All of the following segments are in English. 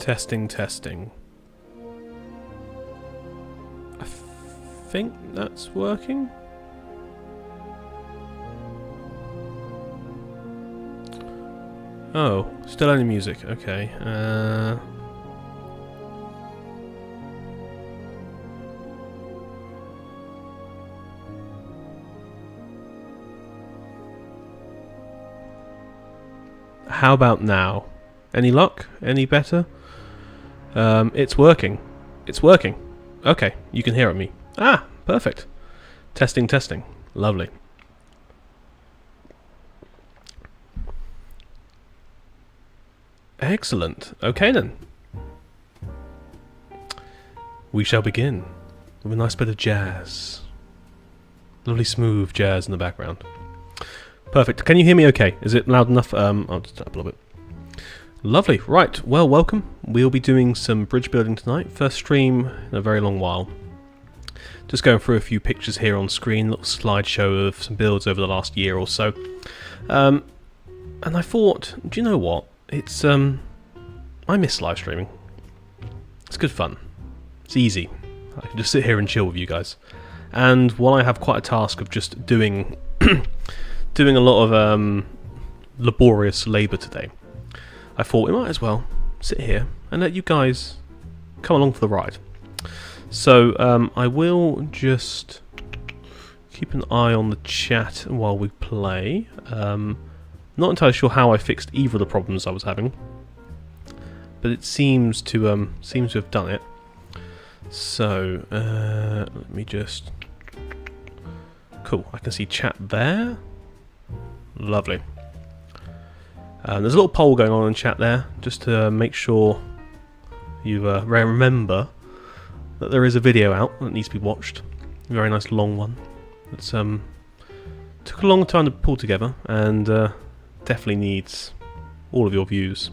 Testing, testing. I think that's working. Oh, still only music. Okay. How about now? Any luck? Any better? It's working. It's working. Okay, you can hear me. Ah, perfect. Testing, testing. Lovely. Excellent. Okay then. We shall begin with a nice bit of jazz. Lovely smooth jazz in the background. Perfect. Can you hear me okay? Is it loud enough? I'll just tap a little bit. Lovely. Right. Well, welcome. We'll be doing some bridge building tonight. First stream in a very long while. Just going through a few pictures here on screen. Little slideshow of some builds over the last year or so. And I thought, do you know what? It's I miss live streaming. It's good fun. It's easy. I can just sit here and chill with you guys. And while I have quite a task of just doing doing a lot of laborious labour today, I thought we might as well sit here and let you guys come along for the ride. So I will just keep an eye on the chat while we play. Not entirely sure how I fixed either of the problems I was having, but it seems to have done it. So let me just. Cool. I can see chat there. Lovely. There's a little poll going on in chat there, just to make sure you remember that there is a video out that needs to be watched. A very nice long one. It's took a long time to pull together, and definitely needs all of your views.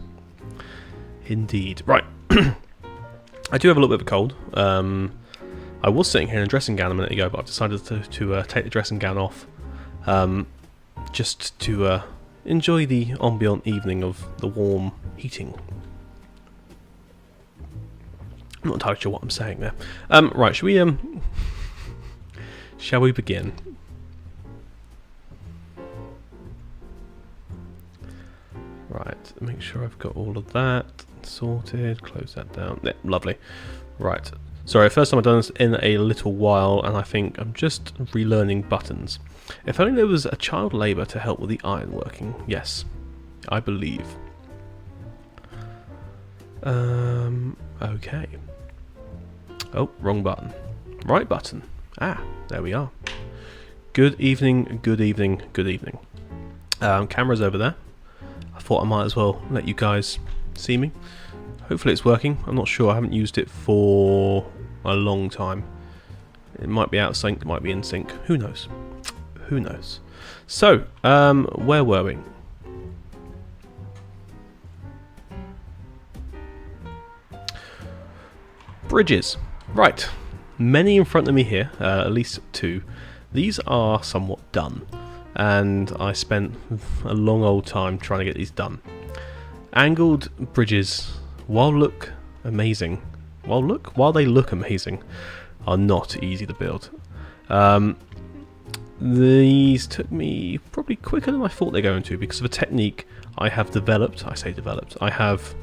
Indeed. Right. I do have a little bit of a cold. I was sitting here in a dressing gown a minute ago, but I've decided to take the dressing gown off, just to enjoy the ambient evening of the warm heating. I'm not entirely sure what I'm saying there. Right, shall we begin? Right, make sure I've got all of that sorted, close that down. Yeah, lovely. Right, sorry, first time I've done this in a little while, and I think I'm just relearning buttons. If only there was a child labour to help with the ironworking. Yes, I believe. Okay. Oh, wrong button. Right button. Ah, there we are. Good evening, good evening, good evening. Camera's over there. I thought I might as well let you guys see me. Hopefully it's working. I'm not sure. I haven't used it for a long time. It might be out of sync, it might be in sync. Who knows? Who knows? So, where were we? Bridges. Right. Many in front of me here, at least two. These are somewhat done, and I spent a long old time trying to get these done. Angled bridges, while they look amazing, are not easy to build. These took me probably quicker than I thought they're going to, because of a technique I have developed. I have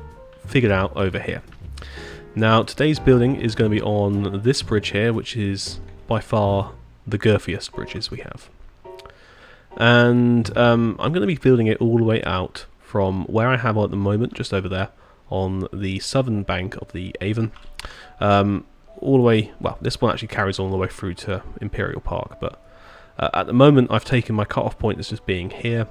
figured out over here. Now, today's building is going to be on this bridge here, which is by far the girthiest bridges we have. And I'm going to be building it all the way out from where I have at the moment, just over there, on the southern bank of the Avon. All the way, well, this one actually carries all the way through to Imperial Park, but at the moment I've taken my cut-off point as just being here,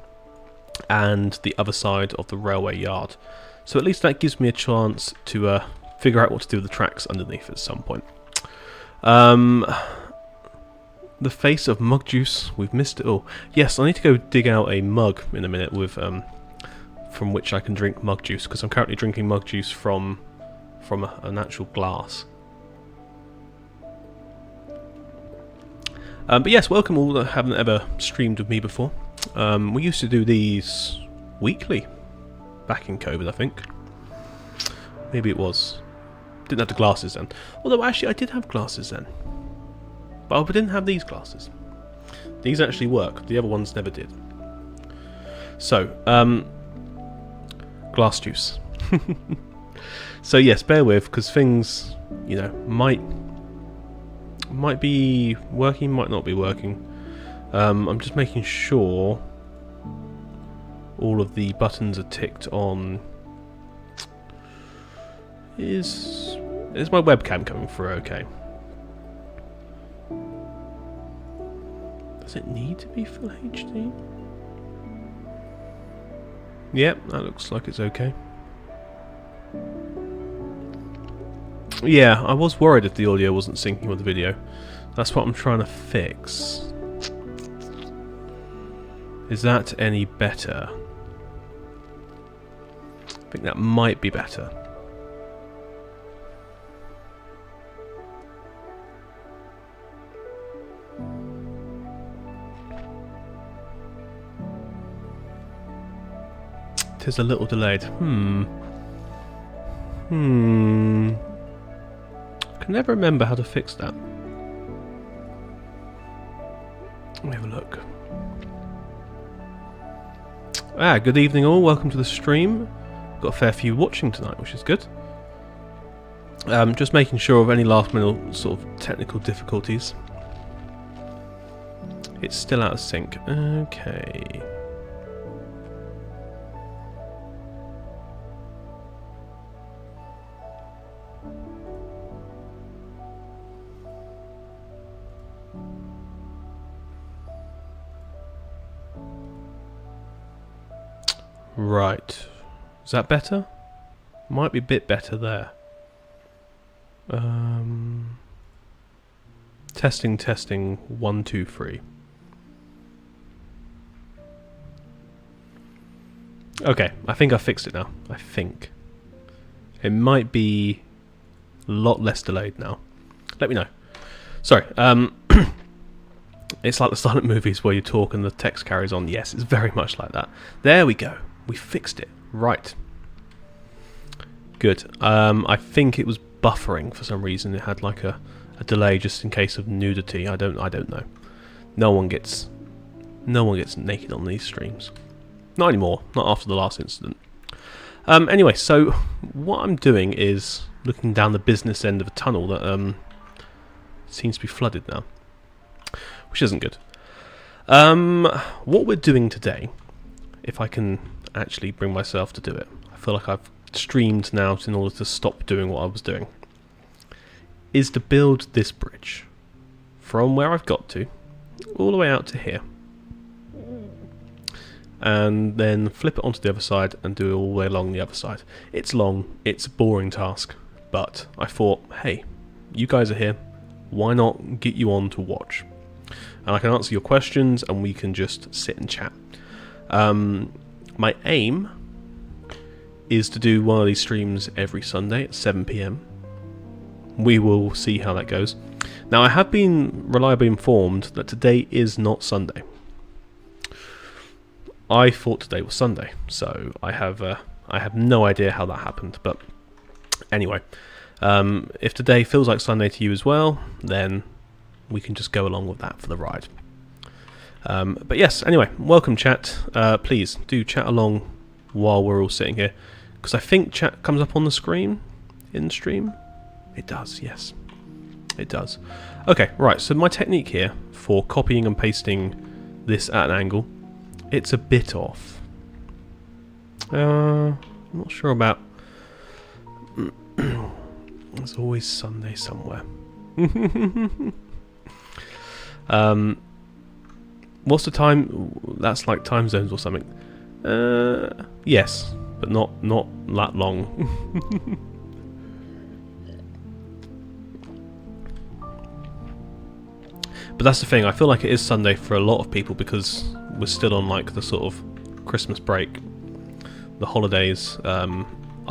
and the other side of the railway yard. So at least that gives me a chance to figure out what to do with the tracks underneath at some point. The face of mug juice, we've missed it all. Yes, I need to go dig out a mug in a minute with from which I can drink mug juice, because I'm currently drinking mug juice from an actual glass. But yes, welcome all that haven't ever streamed with me before. We used to do these weekly back in COVID, I think. Maybe it was. Didn't have the glasses then. Although actually I did have glasses then. But I didn't have these glasses. These actually work. The other ones never did. So, glass juice. So yes, bear with, because things, you know, might be working, might not be working. I'm just making sure all of the buttons are ticked on. Is my webcam coming through okay? Does it need to be full HD? Yep, that looks like it's okay. Yeah, I was worried if the audio wasn't syncing with the video. That's what I'm trying to fix. Is that any better? I think that might be better. It is a little delayed. I can never remember how to fix that. Let me have a look. Good evening all, welcome to the stream. Got a fair few watching tonight, which is good. Just making sure of any last minute sort of technical difficulties. It's still out of sync. Okay. Right. Is that better? Might be a bit better there. Testing, 1, 2, 3. Okay, I think I fixed it now. I think. It might be a lot less delayed now. Let me know. Sorry, it's like the silent movies where you talk and the text carries on. Yes, it's very much like that. There we go. We fixed it. Right. Good. I think it was buffering for some reason. It had like a delay just in case of nudity. I don't know. No one gets naked on these streams. Not anymore. Not after the last incident. Anyway, so what I'm doing is looking down the business end of a tunnel that seems to be flooded now, which isn't good. What we're doing today, if I can actually bring myself to do it, I feel like I've streamed now in order to stop doing what I was doing, is to build this bridge from where I've got to all the way out to here, and then flip it onto the other side and do it all the way along the other side. It's long, it's a boring task, but I thought, hey, you guys are here, why not get you on to watch? And I can answer your questions and we can just sit and chat. My aim is to do one of these streams every Sunday at 7 PM. We will see how that goes. Now, I have been reliably informed that today is not Sunday. I thought today was Sunday, so I have no idea how that happened. But anyway, if today feels like Sunday to you as well, then we can just go along with that for the ride. But yes, anyway, welcome chat. Please do chat along while we're all sitting here, because I think chat comes up on the screen in stream. It does, yes, it does. Okay, right, so my technique here for copying and pasting this at an angle, it's a bit off. I'm not sure about... There's always Sunday somewhere. What's the time? That's like time zones or something. Yes, but not that long. But that's the thing, I feel like it is Sunday for a lot of people because we're still on like the sort of Christmas break. The holidays are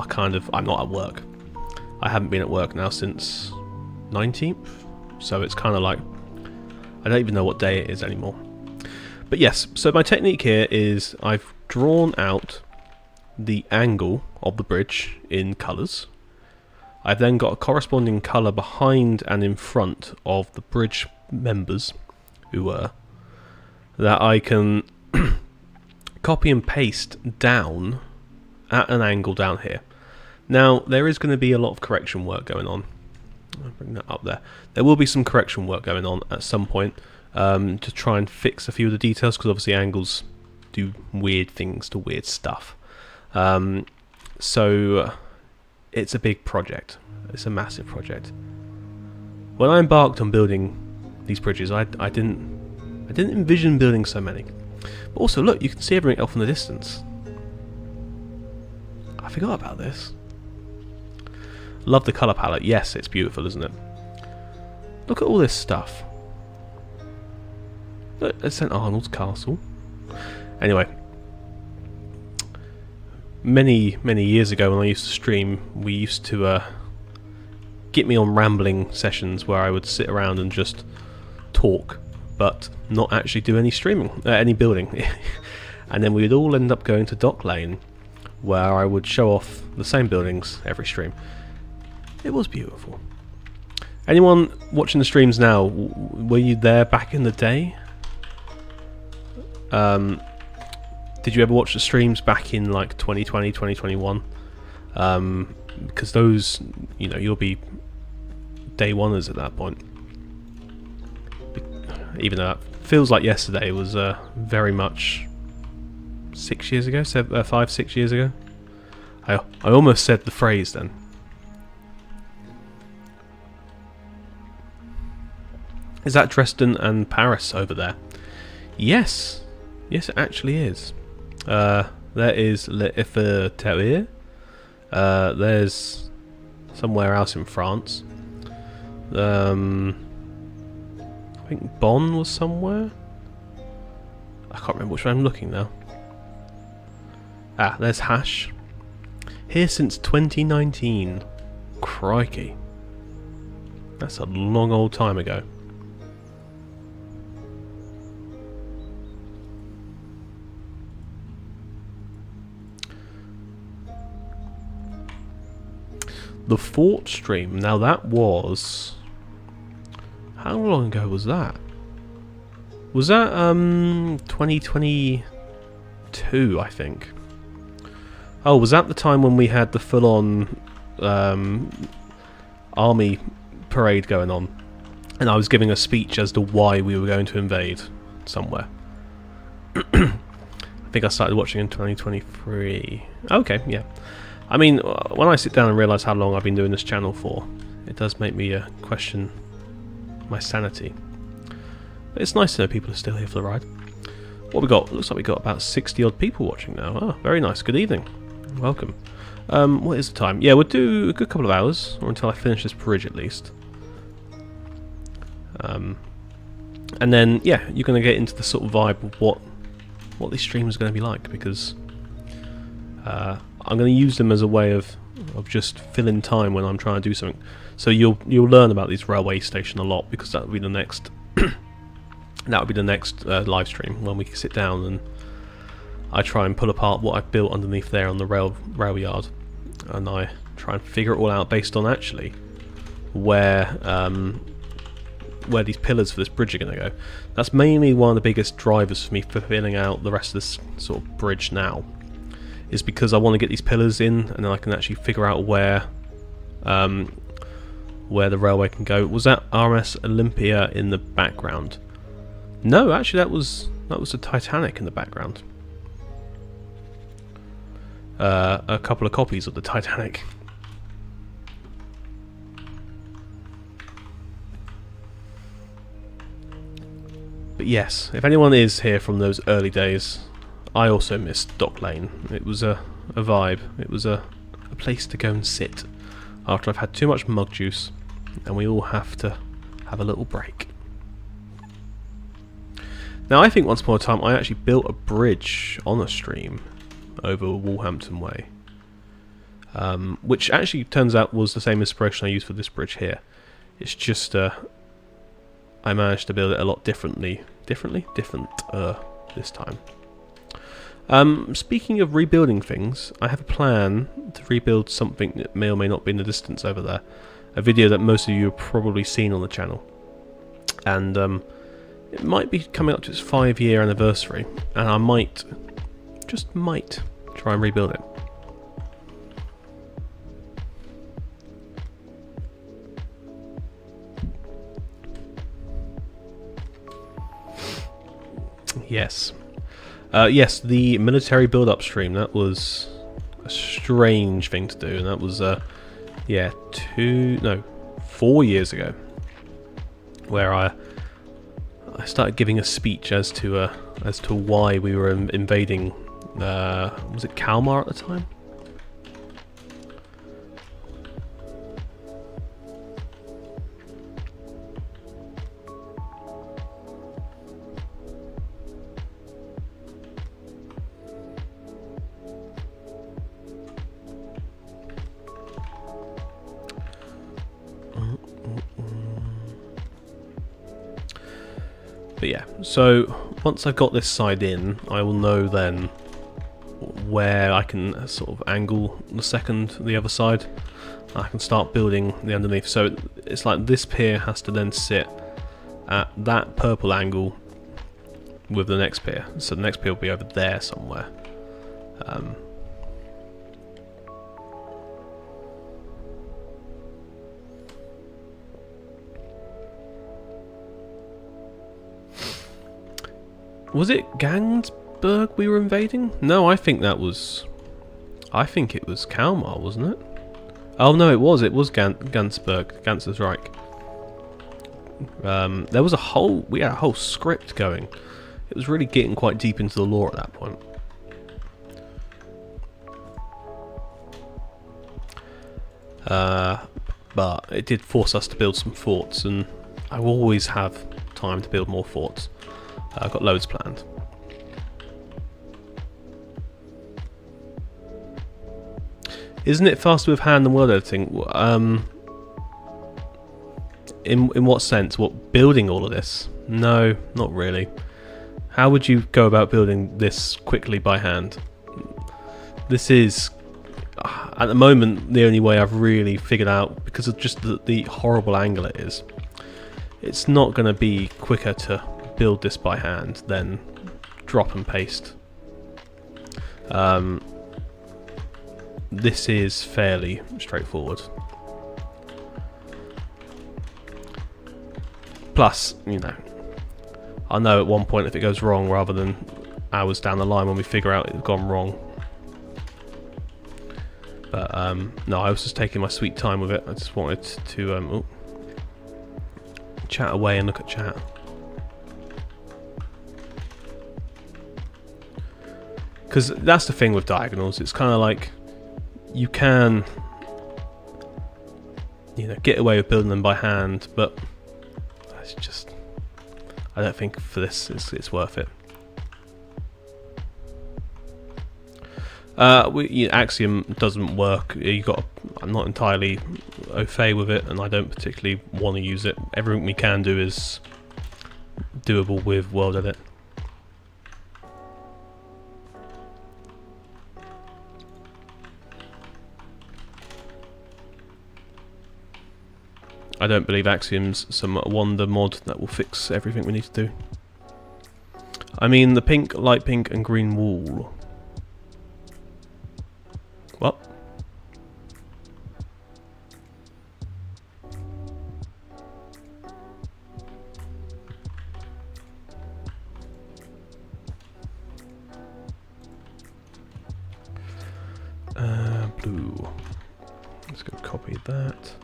kind of... I'm not at work. I haven't been at work now since 19th, so it's kind of like... I don't even know what day it is anymore. But yes, so my technique here is I've drawn out the angle of the bridge in colours, I've then got a corresponding colour behind and in front of the bridge members, that I can copy and paste down at an angle down here. Now, there is going to be a lot of correction work going on. I'll bring that up there. There will be some correction work going on at some point to try and fix a few of the details, because obviously angles do weird things to weird stuff. So it's a big project. It's a massive project. When I embarked on building these bridges, I didn't envision building so many. But also, look, you can see everything else in the distance. I forgot about this. Love the colour palette. Yes, it's beautiful, isn't it? Look at all this stuff. Look, it's St. Arnold's Castle. Anyway, many years ago when I used to stream, we used to get me on rambling sessions where I would sit around and just talk, but not actually do any streaming, any building. And then we would all end up going to Dock Lane, where I would show off the same buildings every stream. It was beautiful. Anyone watching the streams now, were you there back in the day? Did you ever watch the streams back in like 2020, 2021? Because those, you know, you'll be day oneers at that point. Even though it feels like yesterday, it was very much 6 years ago, 5, 6 years ago. I almost said the phrase then. Is that Dresden and Paris over there? Yes. Yes, it actually is. There is l'Effeterie. There's somewhere else in France. I think Bonn was somewhere. I can't remember which way I'm looking now. Ah, there's Hash. Here since 2019. Crikey. That's a long old time ago. The Fort stream. Now that was... How long ago was that? Was that 2022, I think? Oh, was that the time when we had the full-on army parade going on? And I was giving a speech as to why we were going to invade somewhere. I think I started watching in 2023. Okay, yeah. I mean, when I sit down and realise how long I've been doing this channel for, it does make me question my sanity. But it's nice to know people are still here for the ride. What we got? Looks like we got about 60 odd people watching now. Oh, very nice. Good evening. Welcome. What is the time? Yeah, we'll do a good couple of hours, or until I finish this bridge at least. And then, yeah, you're going to get into the sort of vibe of what these streams are going to be like, because I'm going to use them as a way of just filling time when I'm trying to do something. So you'll learn about this railway station a lot, because that will be the next live stream, when we sit down and I try and pull apart what I've built underneath there on the rail yard, and I try and figure it all out based on actually where these pillars for this bridge are going to go. That's mainly one of the biggest drivers for me for filling out the rest of this sort of bridge now, is because I want to get these pillars in, and then I can actually figure out where the railway can go. Was that RMS Olympia in the background? No, actually that was the Titanic in the background. A couple of copies of the Titanic. But yes, if anyone is here from those early days, I also missed Dock Lane. It was a vibe. It was a place to go and sit after I've had too much mug juice, and we all have to have a little break. Now, I think once upon a time I actually built a bridge on a stream over Walhampton Way, which actually turns out was the same inspiration I used for this bridge here. It's just I managed to build it a lot different this time. Speaking of rebuilding things, I have a plan to rebuild something that may or may not be in the distance over there. A video that most of you have probably seen on the channel. And it might be coming up to its 5-year anniversary, and I might, just might, try and rebuild it. Yes. Yes, the military build-up stream, that was a strange thing to do, and that was, yeah, 4 years ago, where I started giving a speech as to why we were invading, was it Kalmar at the time? But yeah, so once I've got this side in, I will know then where I can sort of angle the other side. I can start building the underneath. So it's like this pier has to then sit at that purple angle with the next pier. So the next pier will be over there somewhere. Was it Gansberg we were invading? No, I think it was Kalmar, wasn't it? Oh no, it was Gansberg. Ganser's Reich. There was we had a whole script going. It was really getting quite deep into the lore at that point. But it did force us to build some forts, and I will always have time to build more forts. I've got loads planned. Isn't it faster with hand than word editing? In what sense? What, building all of this? No, not really. How would you go about building this quickly by hand? This is, at the moment, the only way I've really figured out, because of just the horrible angle it is. It's not going to be quicker to build this by hand than drop and paste. This is fairly straightforward. Plus, you know, I'll know at one point if it goes wrong rather than hours down the line when we figure out it's gone wrong. But no, I was just taking my sweet time with it. I just wanted to chat away and look at chat. Because that's the thing with diagonals, it's kind of like you can, you know, get away with building them by hand, but it's just, I don't think for this it's worth it. Axiom doesn't work. I'm not entirely au fait with it, and I don't particularly want to use it. Everything we can do is doable with World Edit. I don't believe Axiom's some wonder mod that will fix everything we need to do. I mean the pink, light pink and green wool. What? Blue. Let's go copy that.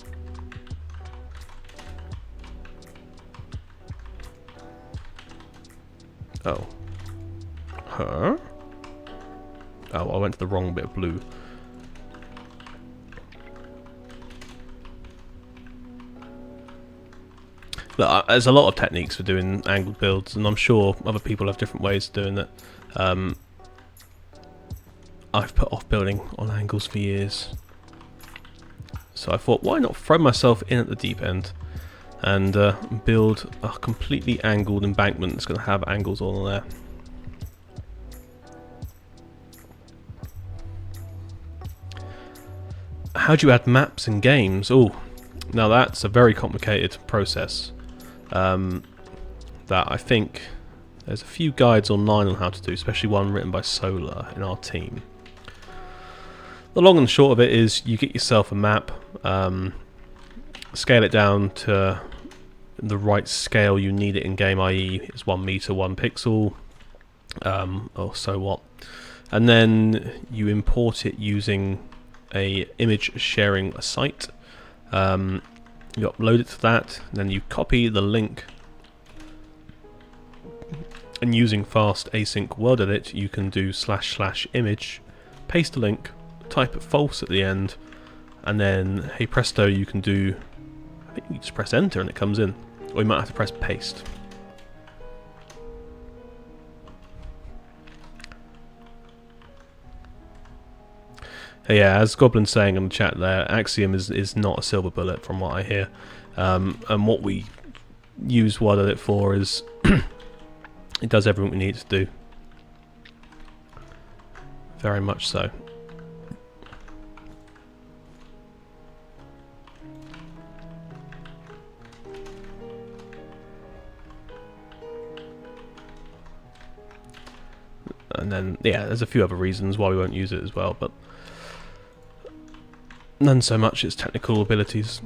Oh. Huh? Oh, I went to the wrong bit of blue. Look, there's a lot of techniques for doing angled builds, and I'm sure other people have different ways of doing it. I've put off building on angles for years. So I thought, why not throw myself in at the deep end and build a completely angled embankment that's going to have angles all on there. How do you add maps in games? Oh, now that's a very complicated process. That I think there's a few guides online on how to do, especially one written by Solar in our team. The long and short of it is you get yourself a map, scale it down to the right scale you need it in game, i.e. it's 1 meter 1 pixel, or so what, and then you import it using a image sharing site. You upload it to that, then you copy the link, and using fast async word edit you can do / image, paste a link, type false at the end, and then hey presto, you can do, I think you just press enter and it comes in, or you might have to press paste. Yeah, as Goblin's saying in the chat there, Axiom is not a silver bullet from what I hear, and what we use word edit for is it does everything we need to do. Very much so. And then, yeah, there's a few other reasons why we won't use it as well, but none so much its technical abilities.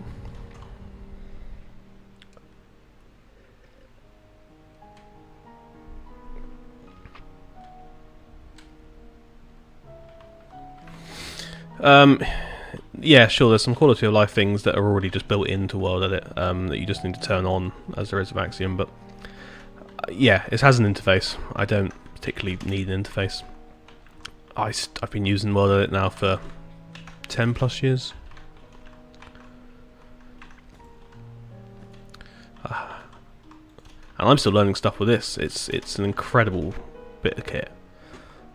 Yeah, sure, there's some quality of life things that are already just built into World Edit that you just need to turn on, as there is with Axiom, but yeah, it has an interface. I don't particularly need an interface. I've been using World Edit now for 10 plus years. And I'm still learning stuff with this. It's an incredible bit of kit.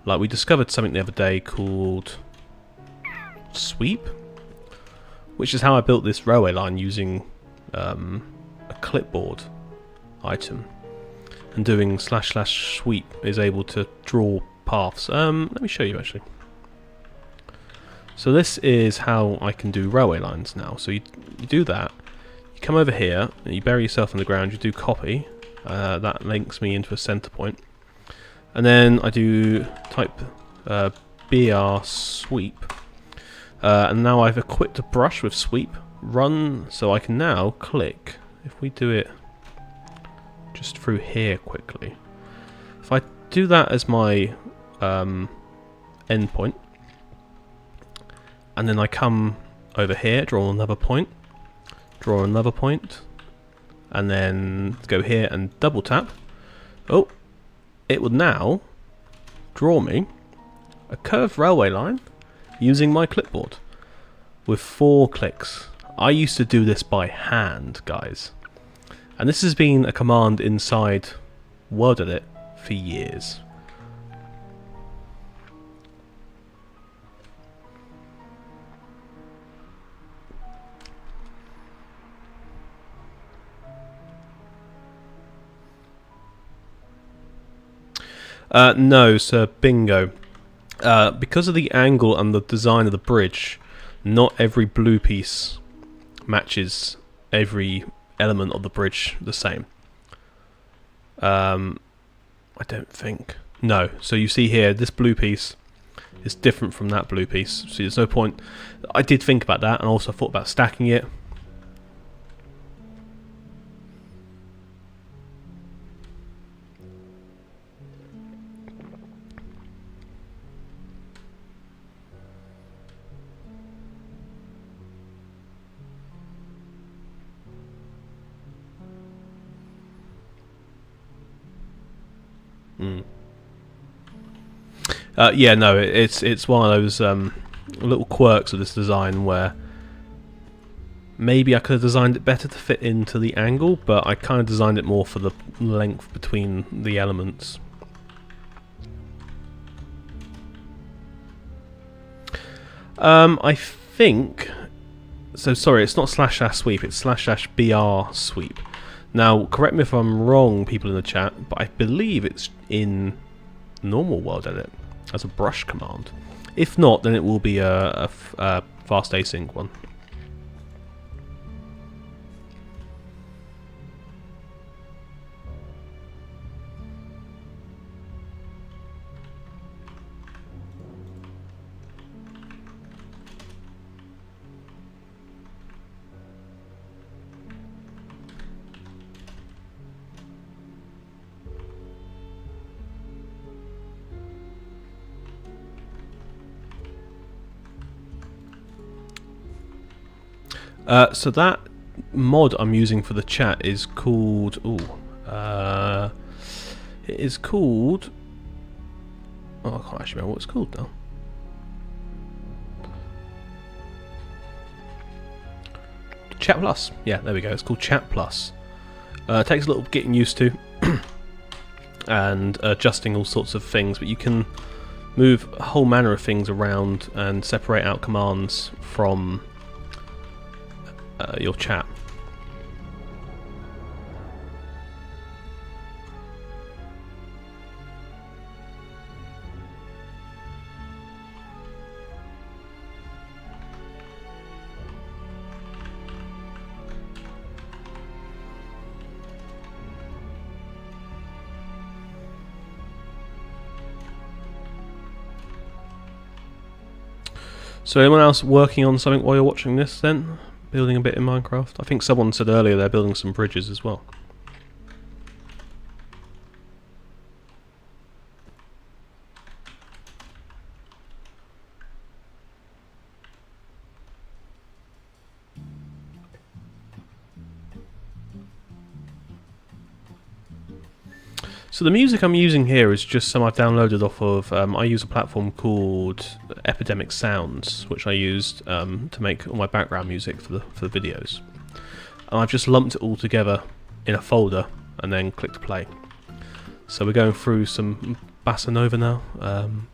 Like, we discovered something the other day called Sweep, which is how I built this railway line using a clipboard item, and doing / sweep is able to draw paths. Let me show you actually. So this is how I can do railway lines now. So you do that, you come over here, and you bury yourself in the ground, you do copy, that links me into a center point, and then I do type BR sweep, and now I've equipped a brush with sweep, run, so I can now click, if we do it just through here quickly, if I do that as my endpoint, and then I come over here, draw another point, and then go here and double tap, oh, it would now draw me a curved railway line using my clipboard with 4 clicks. I used to do this by hand, guys, and this has been a command inside Word Edit for years. No, sir, bingo. Because of the angle and the design of the bridge, not every blue piece matches every element of the bridge the same. I don't think. No. So you see here, this blue piece is different from that blue piece. So there's no point. I did think about that, and also thought about stacking it. Yeah, no, it's one of those little quirks of this design where maybe I could have designed it better to fit into the angle, but I kind of designed it more for the length between the elements. I think so. Sorry, it's not / sweep. It's / BR sweep. Now, correct me if I'm wrong, people in the chat, but I believe it's in normal World Edit as a brush command. If not, then it will be a fast async one. So that mod I'm using for the chat is called... it is called... Oh, I can't actually remember what it's called now. Chat Plus. Yeah, there we go. It's called Chat Plus. It takes a little getting used to and adjusting all sorts of things, but you can move a whole manner of things around and separate out commands from your chat. So anyone else working on something while you're watching this then? Building a bit in Minecraft? I think someone said earlier they're building some bridges as well. So the music I'm using here is just some I've downloaded off of, I use a platform called Epidemic Sounds, which I used to make all my background music for the videos. And I've just lumped it all together in a folder and then clicked play. So we're going through some Bossa Nova now, and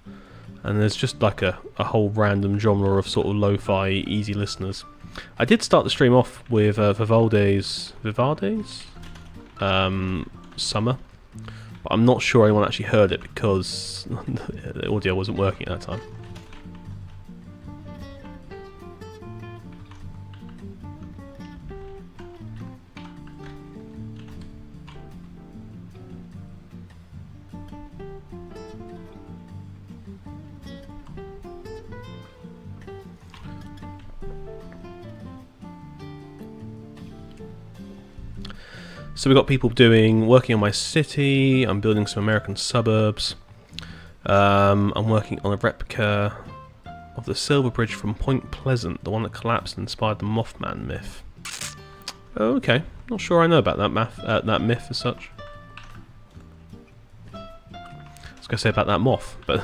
there's just like a whole random genre of sort of lo-fi easy listeners. I did start the stream off with Vivaldi's Summer. But I'm not sure anyone actually heard it because the audio wasn't working at that time. So we've got people working on my city, I'm building some American suburbs, I'm working on a replica of the Silver Bridge from Point Pleasant, the one that collapsed and inspired the Mothman myth. Oh, okay, not sure I know about that myth as such. I was going to say about that moth, but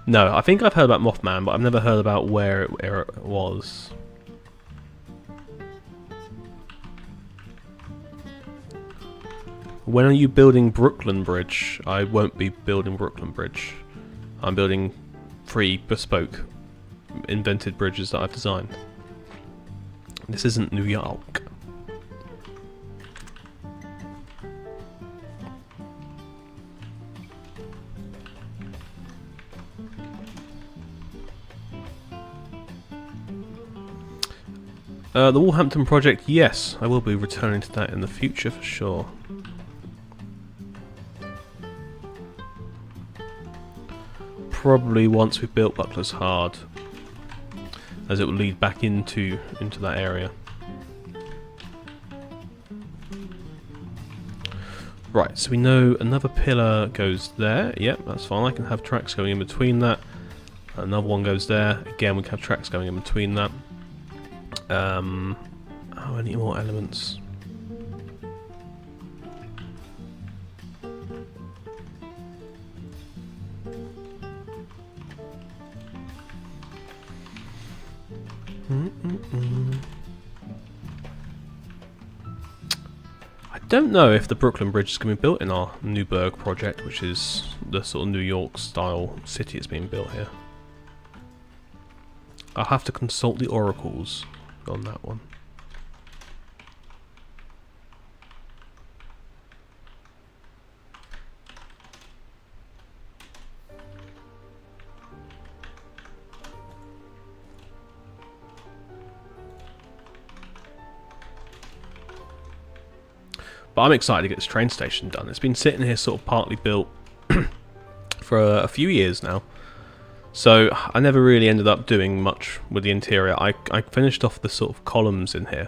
no, I think I've heard about Mothman, but I've never heard about where it was. When are you building Brooklyn Bridge? I won't be building Brooklyn Bridge. I'm building 3 bespoke, invented bridges that I've designed. This isn't New York. The Wolverhampton project, yes, I will be returning to that in the future for sure. Probably once we've built Buckler's Hard, as it will lead back into that area. Right, so we know another pillar goes there. Yep, that's fine. I can have tracks going in between that. Another one goes there. Again, we can have tracks going in between that. How many more elements? I don't know if the Brooklyn Bridge is going to be built in our Newburgh project, which is the sort of New York style city that's being built here. I'll have to consult the oracles on that one. But I'm excited to get this train station done. It's been sitting here sort of partly built for a few years now. So I never really ended up doing much with the interior. I finished off the sort of columns in here.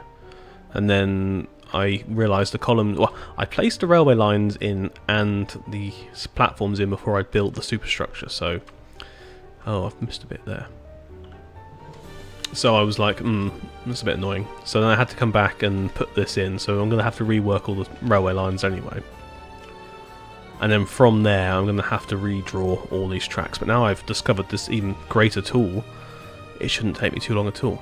And then I realised the columns... Well, I placed the railway lines in and the platforms in before I built the superstructure. So... Oh, I've missed a bit there. So I was like, that's a bit annoying. So then I had to come back and put this in, so I'm going to have to rework all the railway lines anyway. And then from there, I'm going to have to redraw all these tracks. But now I've discovered this even greater tool, it shouldn't take me too long at all.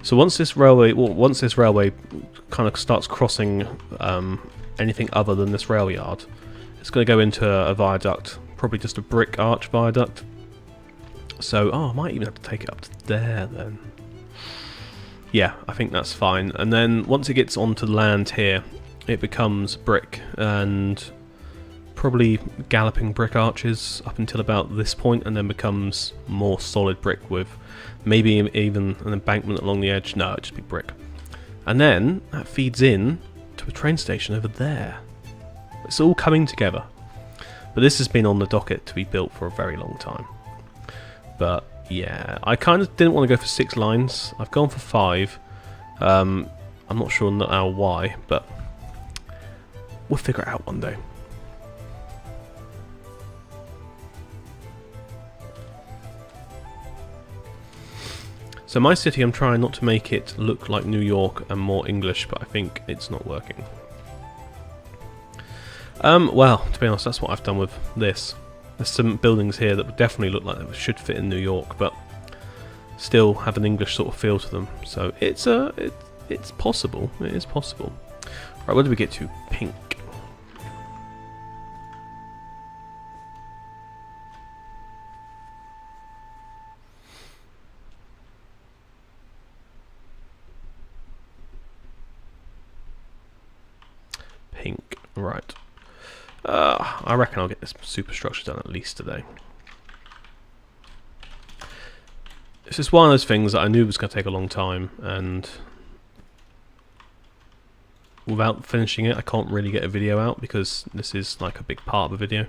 So once this railway kind of starts crossing anything other than this rail yard, it's going to go into a viaduct, probably just a brick arch viaduct. So, I might even have to take it up to there then. Yeah, I think that's fine. And then once it gets onto land here, it becomes brick and probably galloping brick arches up until about this point, and then becomes more solid brick with maybe even an embankment along the edge. No, it'd just be brick. And then that feeds in to a train station over there. It's all coming together. But this has been on the docket to be built for a very long time. But yeah, I kind of didn't want to go for 6 lines. I've gone for 5. I'm not sure now why, but we'll figure it out one day. So my city, I'm trying not to make it look like New York and more English, but I think it's not working. Well, to be honest, that's what I've done with this. There's some buildings here that would definitely look like they should fit in New York, but still have an English sort of feel to them. So it's possible. It is possible. Right, where do we get to? Pink. Pink. Right. I reckon I'll get this superstructure done at least today. It's just one of those things that I knew was going to take a long time, and without finishing it I can't really get a video out because this is like a big part of the video.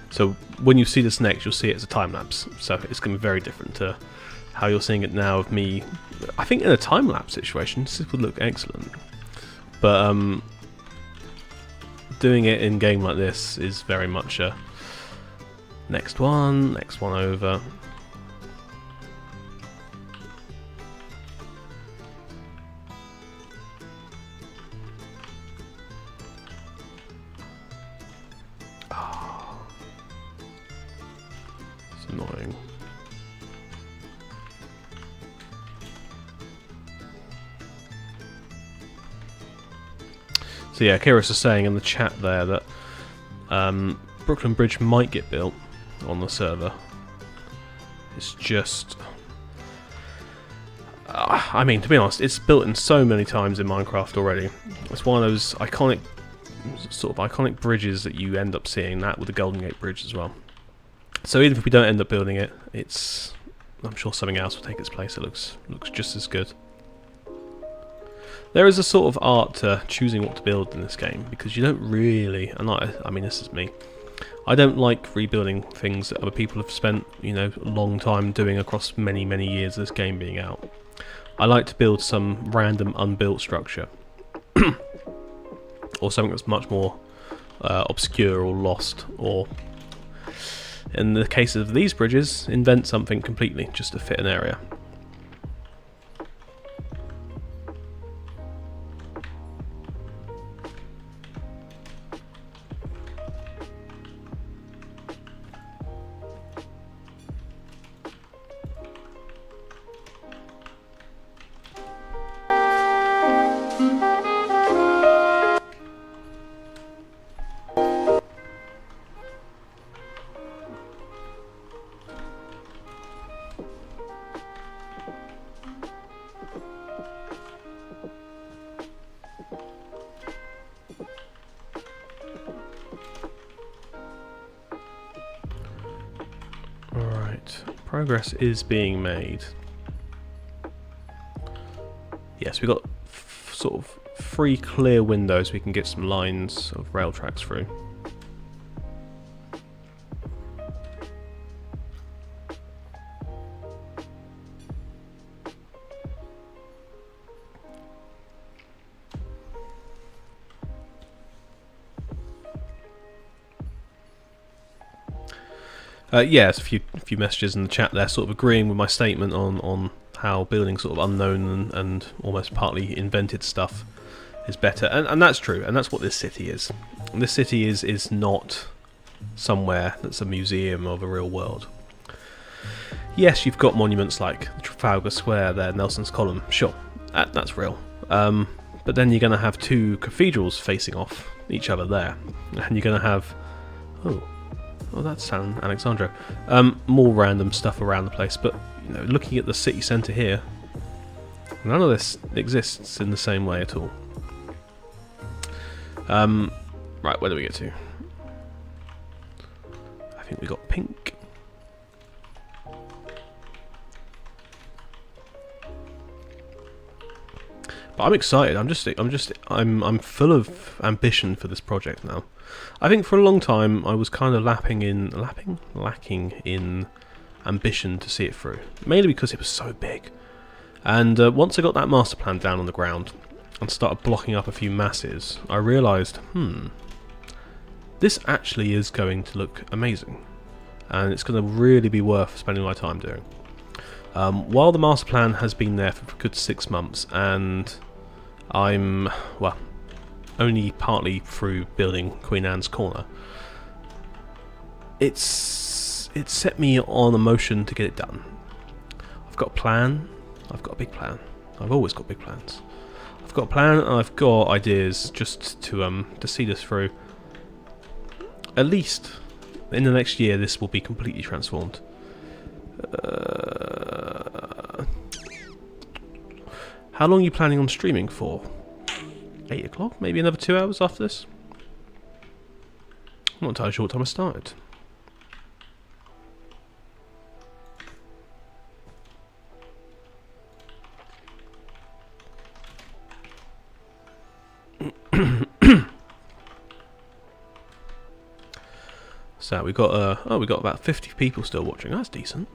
So when you see this next, you'll see it as a time lapse. So it's going to be very different to how you're seeing it now of me. I think in a time lapse situation, this would look excellent. But doing it in game like this is very much a next one over. Annoying. So yeah, Kyrus is saying in the chat there that Brooklyn Bridge might get built on the server. It's just... I mean, to be honest, it's built in so many times in Minecraft already. It's one of those iconic, sort of iconic bridges that you end up seeing, that with the Golden Gate Bridge as well. So even if we don't end up building it, I'm sure something else will take its place. It looks just as good. There is a sort of art to choosing what to build in this game, because you don't really, and I mean this is me, I don't like rebuilding things that other people have spent, you know, a long time doing across many years of this game being out. I like to build some random unbuilt structure, or something that's much more obscure or lost, or In the case of these bridges, invent something completely just to fit an area. Progress is being made. Yes, we've got sort of 3 clear windows we can get some lines of rail tracks through. Yes, a few messages in the chat there, sort of agreeing with my statement on how building sort of unknown and almost partly invented stuff is better, and that's true, and that's what this city is. And this city is not somewhere that's a museum of a real world. Yes, you've got monuments like Trafalgar Square there, Nelson's Column, sure, that's real. But then you're going to have 2 cathedrals facing off each other there, and you're going to have that's San Alexandro. More random stuff around the place, but you know, looking at the city centre here, none of this exists in the same way at all. Right, where do we get to? I think we got pink. But I'm excited. I'm full of ambition for this project now. I think for a long time I was kind of lacking in ambition to see it through, mainly because it was so big. And once I got that master plan down on the ground and started blocking up a few masses, I realised, this actually is going to look amazing, and it's going to really be worth spending my time doing. While the master plan has been there for a good 6 months, and I'm, well, only partly through building Queen Anne's Corner, it set me on a motion to get it done. I've got a plan. I've got a big plan. I've always got big plans. I've got a plan, and I've got ideas just to see this through. At least in the next year, this will be completely transformed. How long are you planning on streaming for? 8 o'clock? Maybe another 2 hours after this? I'm not entirely sure what time I started. So we got we got about 50 people still watching. That's decent.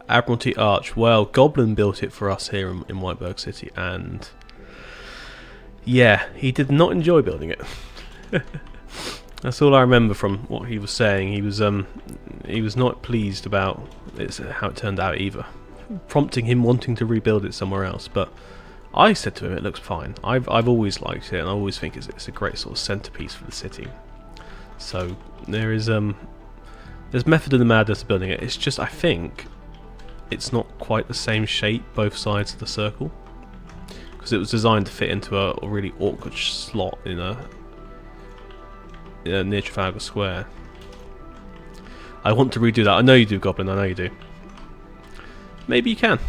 Admiralty Arch. Well, Goblin built it for us here in Whiteberg City, and yeah, he did not enjoy building it. That's all I remember from what he was saying. He was not pleased about how it turned out either, prompting him wanting to rebuild it somewhere else. But I said to him, it looks fine. I've always liked it, and I always think it's a great sort of centerpiece for the city. So there's method in the madness of building it. It's just, I think it's not quite the same shape both sides of the circle, because it was designed to fit into a really awkward slot in a near Trafalgar Square. I want to redo that. I know you do, Goblin. I know you do. Maybe you can.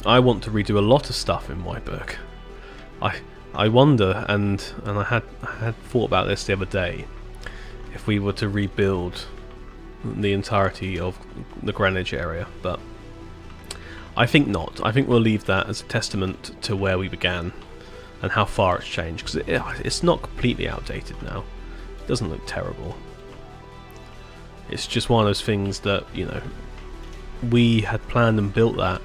I want to redo a lot of stuff in Whiteberg. I wonder, and I had thought about this the other day, if we were to rebuild the entirety of the Greenwich area, but I think not. I think we'll leave that as a testament to where we began and how far it's changed, because it's not completely outdated now. It doesn't look terrible. It's just one of those things that, you know, we had planned and built that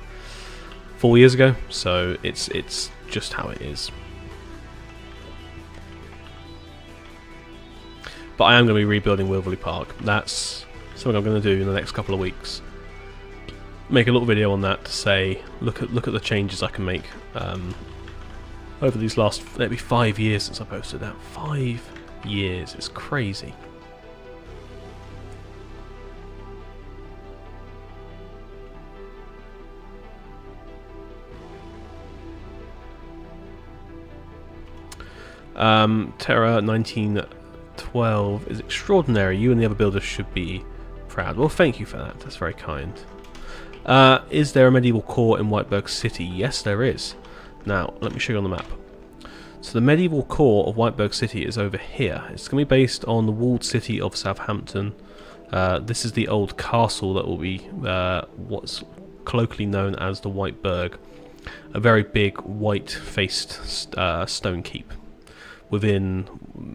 4 years ago, so it's just how it is. But I am going to be rebuilding Wilverley Park. That's something I'm going to do in the next couple of weeks. Make a little video on that to say, look at the changes I can make over these last maybe 5 years since I posted that. 5 years, it's crazy. Terra 1912 is extraordinary. You and the other builders should be proud. Well, thank you for that. That's very kind. Is there a medieval core in Whiteberg City? Yes, there is. Now, let me show you on the map. So the medieval core of Whiteberg City is over here. It's going to be based on the walled city of Southampton. This is the old castle that will be what's colloquially known as the Whiteberg. A very big white-faced stone keep within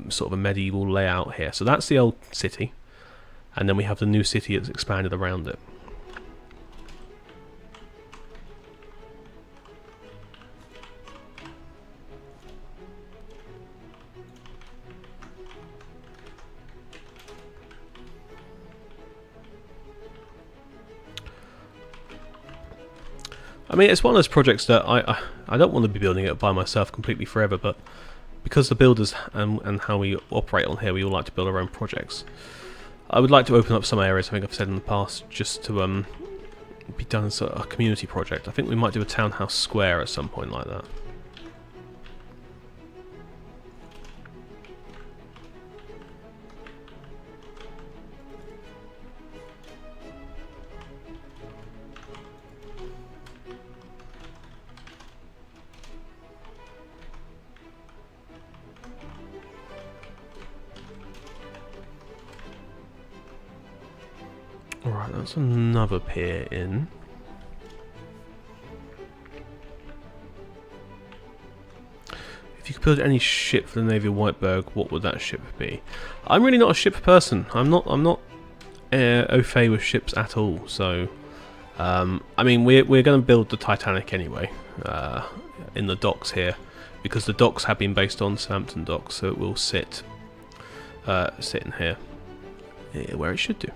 sort of a medieval layout here. So that's the old city, and then we have the new city that's expanded around it. I mean, it's one of those projects that I don't want to be building it by myself completely forever, but because the builders and how we operate on here, we all like to build our own projects. I would like to open up some areas, I think I've said in the past, just to be done as a community project. I think we might do a townhouse square at some point like that. Alright, that's another pier in. If you could build any ship for the Navy of Whiteberg, what would that ship be? I'm really not a ship person. I'm not au fait with ships at all. So, I mean, we're going to build the Titanic anyway in the docks here, because the docks have been based on Southampton docks, so it will sit in here, where it should do.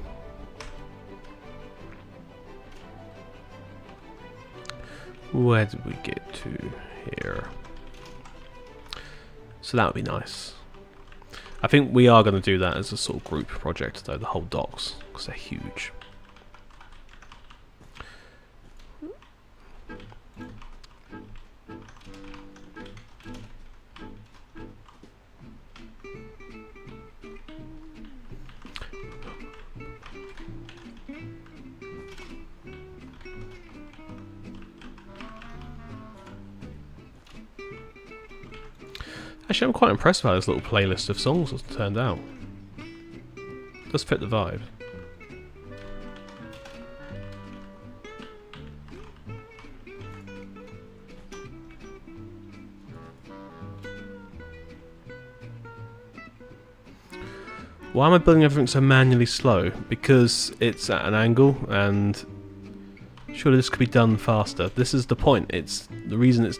Where did we get to here? So that would be nice. I think we are going to do that as a sort of group project, though, the whole docks, because they're huge. Actually, I'm quite impressed by how this little playlist of songs has turned out. It does fit the vibe. Why am I building everything so manually slow? Because it's at an angle, and surely this could be done faster. This is the point. It's the reason it's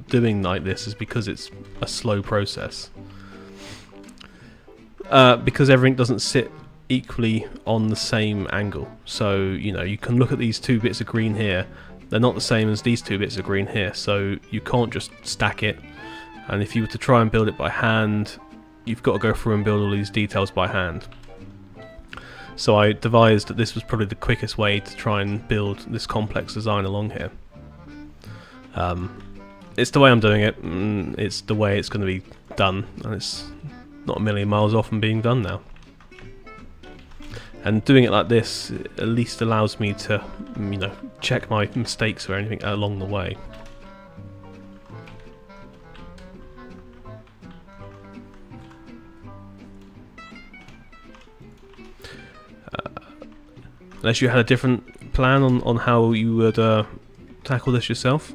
doing like this is because it's a slow process. Because everything doesn't sit equally on the same angle. So, you know, you can look at these two bits of green here. They're not the same as these two bits of green here. So you can't just stack it. And if you were to try and build it by hand, you've got to go through and build all these details by hand. So I devised that this was probably the quickest way to try and build this complex design along here. It's the way I'm doing it, it's the way it's going to be done, and it's not a million miles off from being done now. And doing it like this at least allows me to, you know, check my mistakes or anything along the way. Unless you had a different plan on how you would tackle this yourself.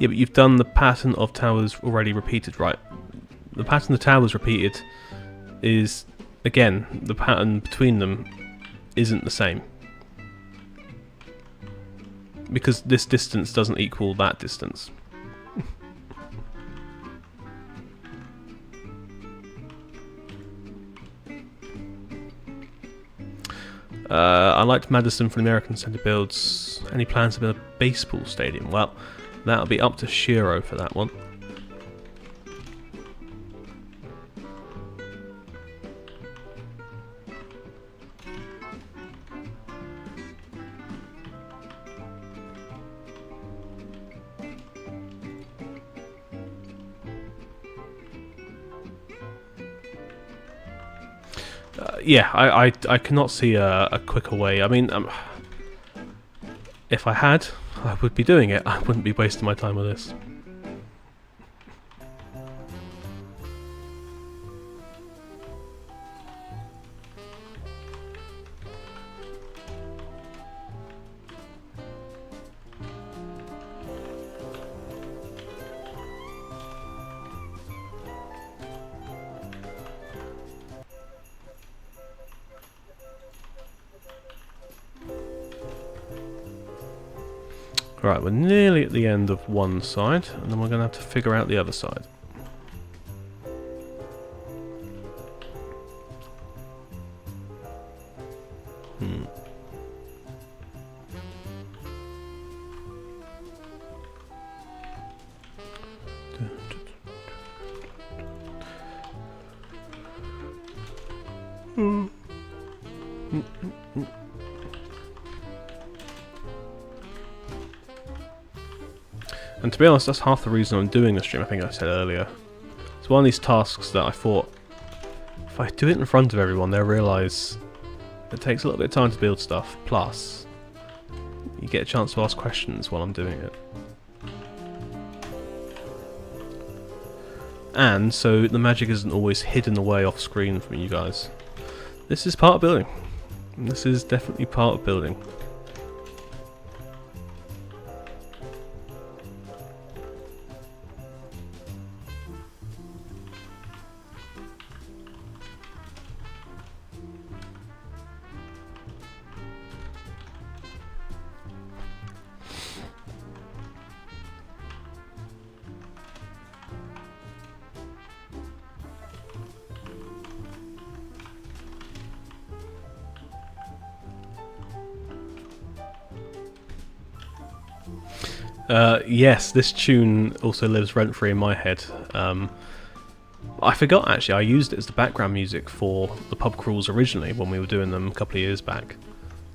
Yeah, but you've done the pattern of towers already repeated, right? the pattern the towers repeated is, again, the pattern between them isn't the same. Because this distance doesn't equal that distance. I liked Madison for the American Centre builds. Any plans to build a baseball stadium? Well, that'll be up to Shiro for that one. Yeah, I cannot see a quicker way. I mean, if I had, I would be doing it. I wouldn't be wasting my time with this. Right, we're nearly at the end of one side, and then we're going to have to figure out the other side. And to be honest, that's half the reason I'm doing the stream, I think I said earlier. It's one of these tasks that I thought, if I do it in front of everyone, they'll realise it takes a little bit of time to build stuff, plus you get a chance to ask questions while I'm doing it. And so the magic isn't always hidden away off screen from you guys. This is part of building. This is definitely part of building. Yes, this tune also lives rent-free in my head. I forgot actually, I used it as the background music for the pub crawls originally when we were doing them a couple of years back.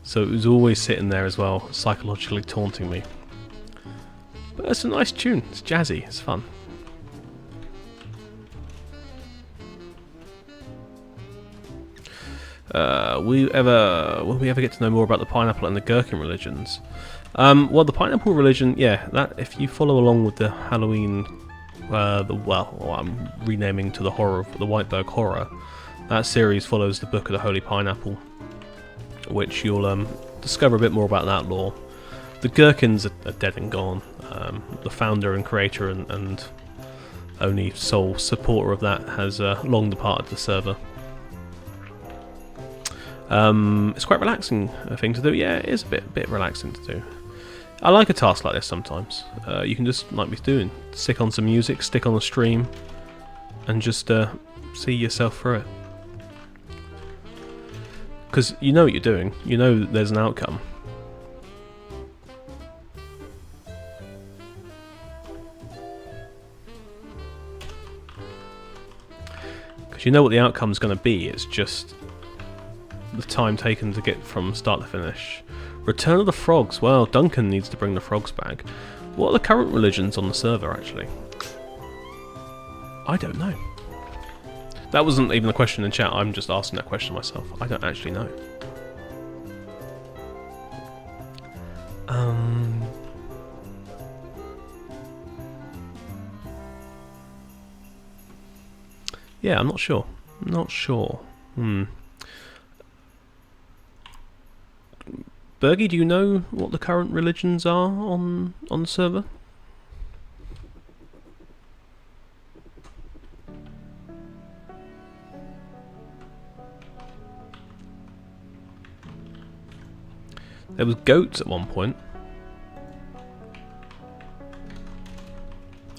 So it was always sitting there as well, psychologically taunting me. But it's a nice tune, it's jazzy, it's fun. Will we ever get to know more about the pineapple and the gherkin religions? Well, the pineapple religion, yeah, that if you follow along with the Halloween, I'm renaming to the horror, the Whiteberg horror. That series follows the Book of the Holy Pineapple, which you'll discover a bit more about that lore. The gherkins are dead and gone. The founder and creator and only sole supporter of that has long departed the server. It's quite relaxing a thing to do. Yeah, it is a bit relaxing to do. I like a task like this sometimes. You can just, like we're doing, stick on some music, stick on a stream, and just see yourself through it. Because you know what you're doing. You know that there's an outcome. Because you know what the outcome's going to be. It's just the time taken to get from start to finish. Return of the Frogs. Well, Duncan needs to bring the frogs back. What are the current religions on the server, actually? I don't know. That wasn't even a question in chat. I'm just asking that question myself. I don't actually know. Yeah, I'm not sure. Not sure. Bergie, do you know what the current religions are on the server? There was goats at one point.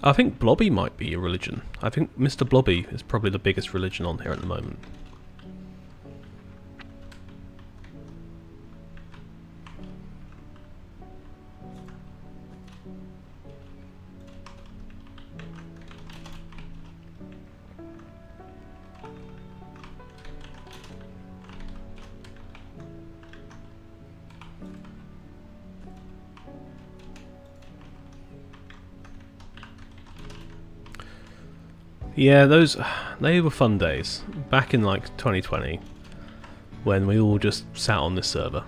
I think Blobby might be a religion. I think Mr. Blobby is probably the biggest religion on here at the moment. Yeah, they were fun days back in like 2020 when we all just sat on this server.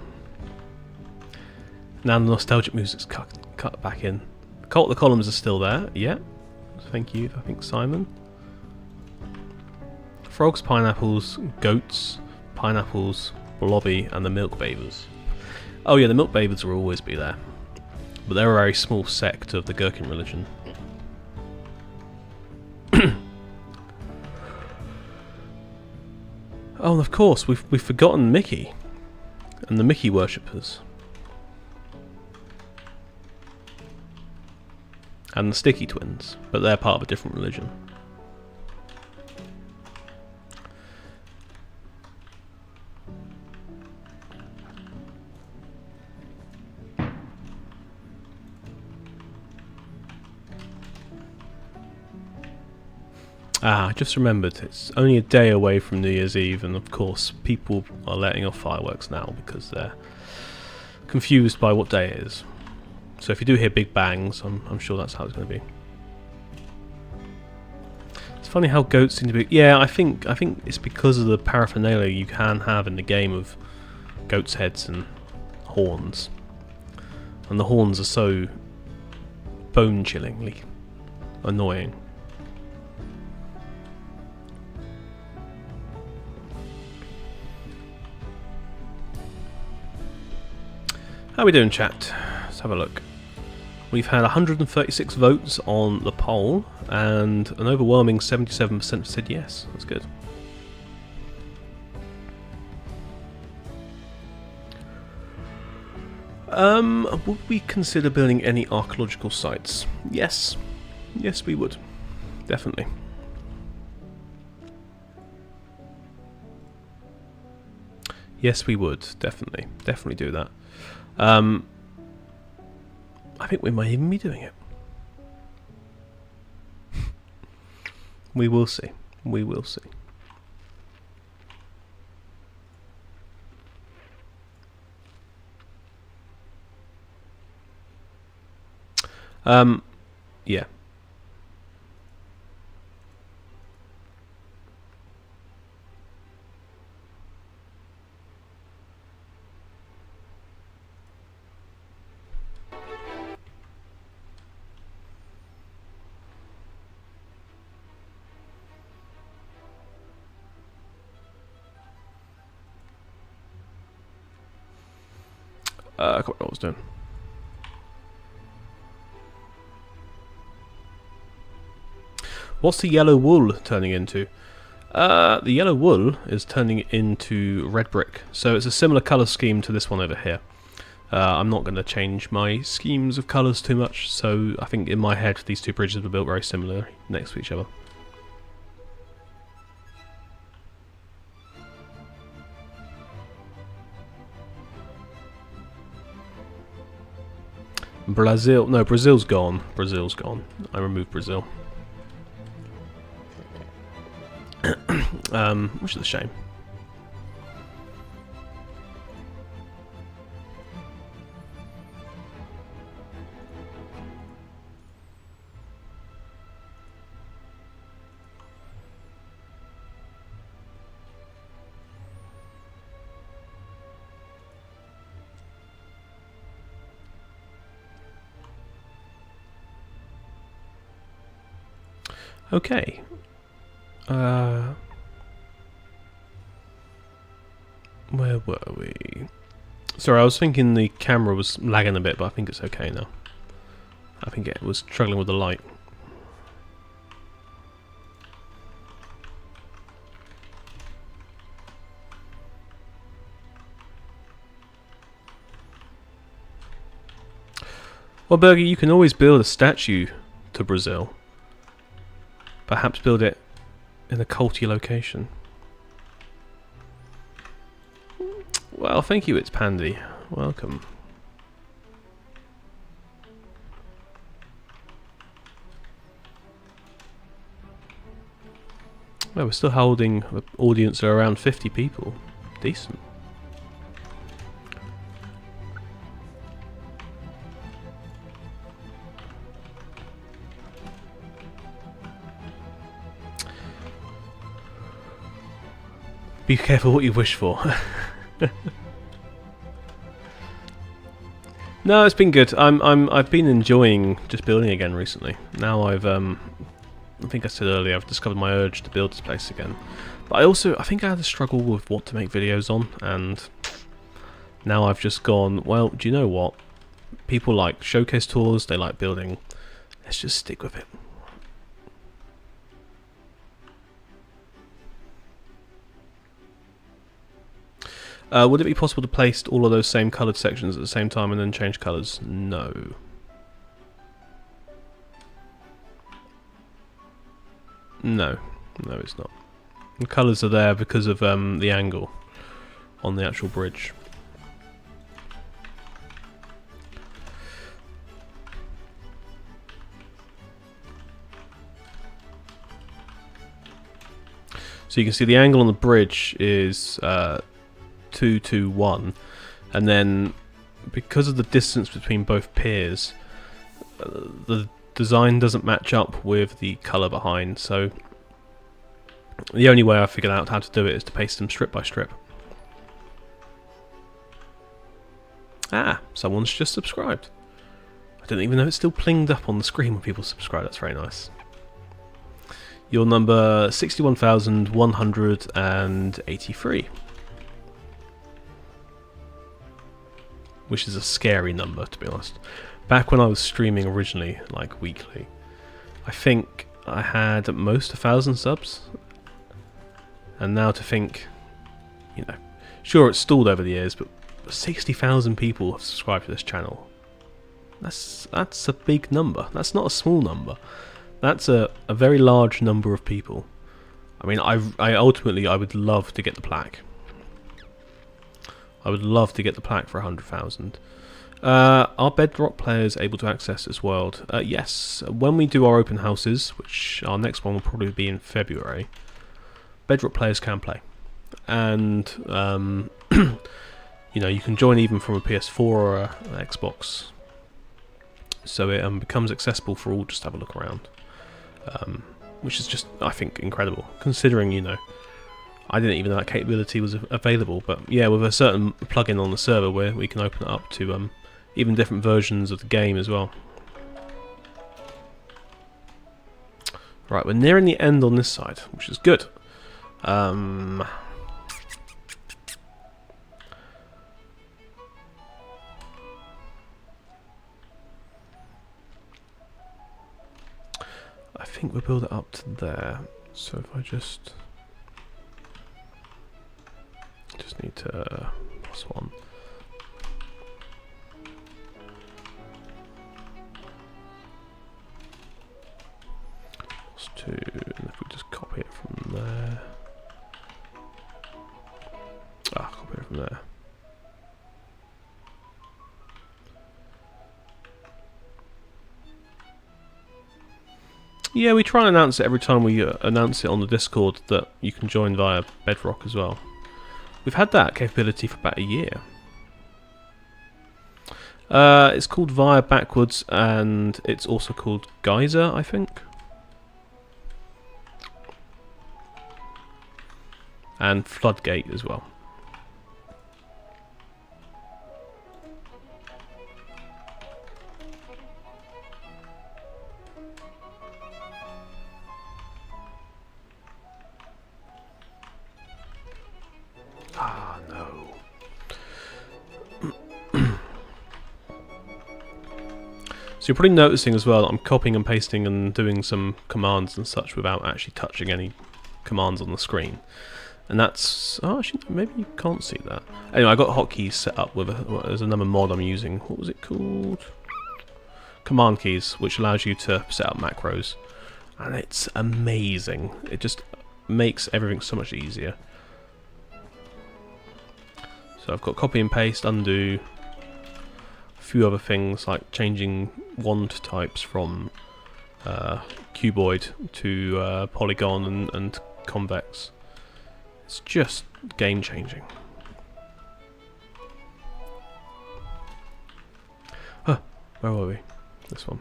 Now the nostalgic music's cut back in. Cult the Columns are still there, yeah. Thank you, I think Simon. Frogs, pineapples, goats, pineapples, Blobby, and the milk bathers. Oh yeah, the milk bathers will always be there, but they're a very small sect of the Gherkin religion. Oh, and of course, we've forgotten Mickey and the Mickey worshippers. And the Sticky Twins, but they're part of a different religion. Ah, I just remembered, it's only a day away from New Year's Eve, and of course people are letting off fireworks now because they're confused by what day it is. So if you do hear big bangs, I'm sure that's how it's going to be. It's funny how goats seem to be... Yeah, I think it's because of the paraphernalia you can have in the game of goats' heads and horns. And the horns are so bone-chillingly annoying. How are we doing, chat? Let's have a look. We've had 136 votes on the poll, and an overwhelming 77% said yes. That's good. Would we consider building any archaeological sites? Yes. Yes, we would. Definitely. Yes, we would. Definitely. Definitely do that. I think we might even be doing it. We will see. We will see. Yeah. I can't remember what I was doing. What's the yellow wool turning into? The yellow wool is turning into red brick. So it's a similar colour scheme to this one over here. I'm not going to change my schemes of colours too much, so I think in my head these two bridges were built very similar next to each other. Brazil, no, Brazil's gone. Brazil's gone. I removed Brazil. Which is a shame. Okay. Where were we? Sorry, I was thinking the camera was lagging a bit, but I think it's okay now. I think it was struggling with the light. Well, Bergie, you can always build a statue to Brazil. Perhaps build it in a culty location. Well, thank you, It's Pandy. Welcome. Well, we're still holding an audience of around 50 people. Decent. Be careful what you wish for. No, it's been good. I've been enjoying just building again recently. Now I think I said earlier, I've discovered my urge to build this place again. But I think I had a struggle with what to make videos on, and now I've just gone, well, do you know what? People like showcase tours, they like building. Let's just stick with it. Would it be possible to place all of those same coloured sections at the same time and then change colours? No. No, it's not. The colours are there because of the angle on the actual bridge. So you can see the angle on the bridge is 221, and then because of the distance between both piers, the design doesn't match up with the colour behind, so the only way I figured out how to do it is to paste them strip by strip. Ah, someone's just subscribed. I didn't even know it still plinged up on the screen when people subscribe. That's very nice. You're number 61,183. Which is a scary number, to be honest. Back when I was streaming originally, like weekly, I think I had at most 1,000 subs. And now to think, you know, sure it's stalled over the years, but 60,000 people have subscribed to this channel. That's a big number. That's not a small number. That's a very large number of people. I mean, I ultimately would love to get the plaque. I would love to get the plaque for 100,000. Are Bedrock players able to access this world? Yes. When we do our open houses, which our next one will probably be in February, Bedrock players can play. And, you know, you can join even from a PS4 or an Xbox. So it becomes accessible for all just to have a look around. Which is just, I think, incredible. Considering, you know, I didn't even know that capability was available, but yeah, with a certain plugin on the server where we can open it up to even different versions of the game as well. Right, we're nearing the end on this side, which is good. I think we'll build it up to there. So if I just need to +1. +2, and if we just copy it from there. Copy it from there. Yeah, we try and announce it every time we announce it on the Discord that you can join via Bedrock as well. We've had that capability for about a year. It's called Via Backwards, and it's also called Geyser, I think. And Floodgate as well. Ah, no. So you're probably noticing as well that I'm copying and pasting and doing some commands and such without actually touching any commands on the screen. And that's... oh, actually, maybe you can't see that. Anyway, I got hotkeys set up with there's another mod I'm using. What was it called? command keys, which allows you to set up macros, and it's amazing. It just makes everything so much easier. So I've got copy and paste, undo, a few other things like changing wand types from cuboid to polygon and convex. It's just game changing. Huh, where were we? This one.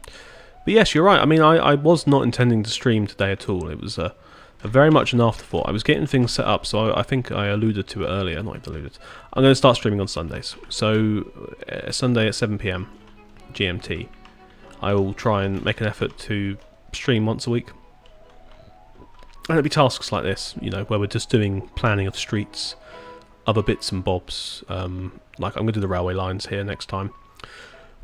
But yes, you're right. I mean, I was not intending to stream today at all. It was a very much an afterthought. I was getting things set up, so I think I alluded to it earlier. Not even alluded. I'm going to start streaming on Sundays. So Sunday at 7 PM GMT, I will try and make an effort to stream once a week. And it'll be tasks like this, you know, where we're just doing planning of streets, other bits and bobs. Like I'm going to do the railway lines here next time.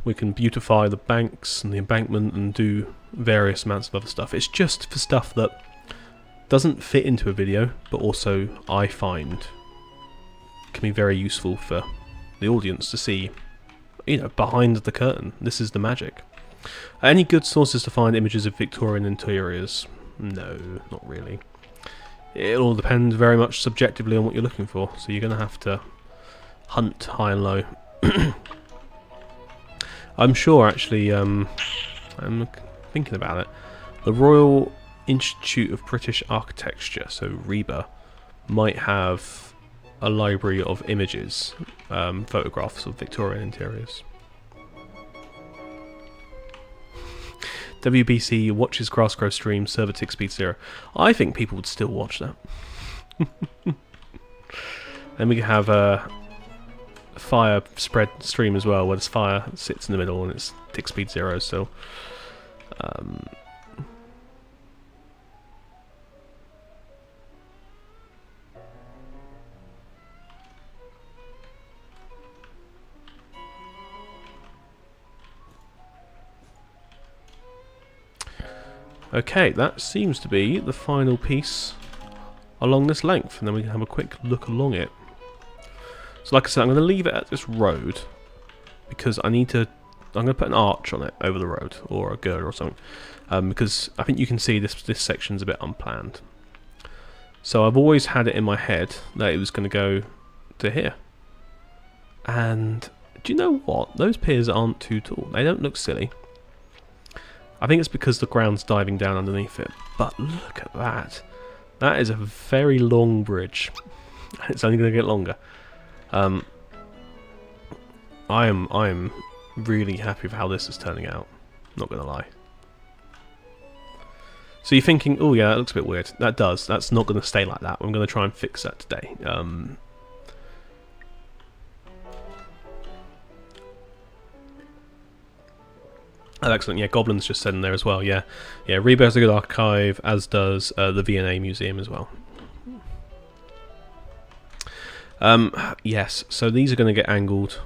We can beautify the banks and the embankment and do various amounts of other stuff. It's just for stuff that doesn't fit into a video, but also I find can be very useful for the audience to see, you know, behind the curtain. This is the magic. Any good sources to find images of Victorian interiors? No, not really. It'll all depend very much subjectively on what you're looking for, so you're going to have to hunt high and low. I'm sure, actually, I'm thinking about it, the Royal Institute of British Architecture, so RIBA, might have a library of images, photographs of Victorian interiors. WBC watches Grassgrow stream, server tick speed 0. I think people would still watch that. Then we can have a fire spread stream as well, where this fire sits in the middle and it's tick speed 0, so okay, that seems to be the final piece along this length, and then we can have a quick look along it. So like I said, I'm going to leave it at this road because I'm going to put an arch on it over the road, or a girder or something, because I think you can see this section's a bit unplanned. So I've always had it in my head that it was going to go to here. And do you know what? Those piers aren't too tall. They don't look silly. I think it's because the ground's diving down underneath it. But look at that. That is a very long bridge. It's only going to get longer. I am really happy with how this is turning out. Not going to lie. So you're thinking, oh yeah, that looks a bit weird. That does. That's not going to stay like that. I'm going to try and fix that today. Oh, excellent. Yeah, Goblin's just said in there as well. Yeah, yeah. RIBA has a good archive, as does the V&A Museum as well. Yes. So these are going to get angled.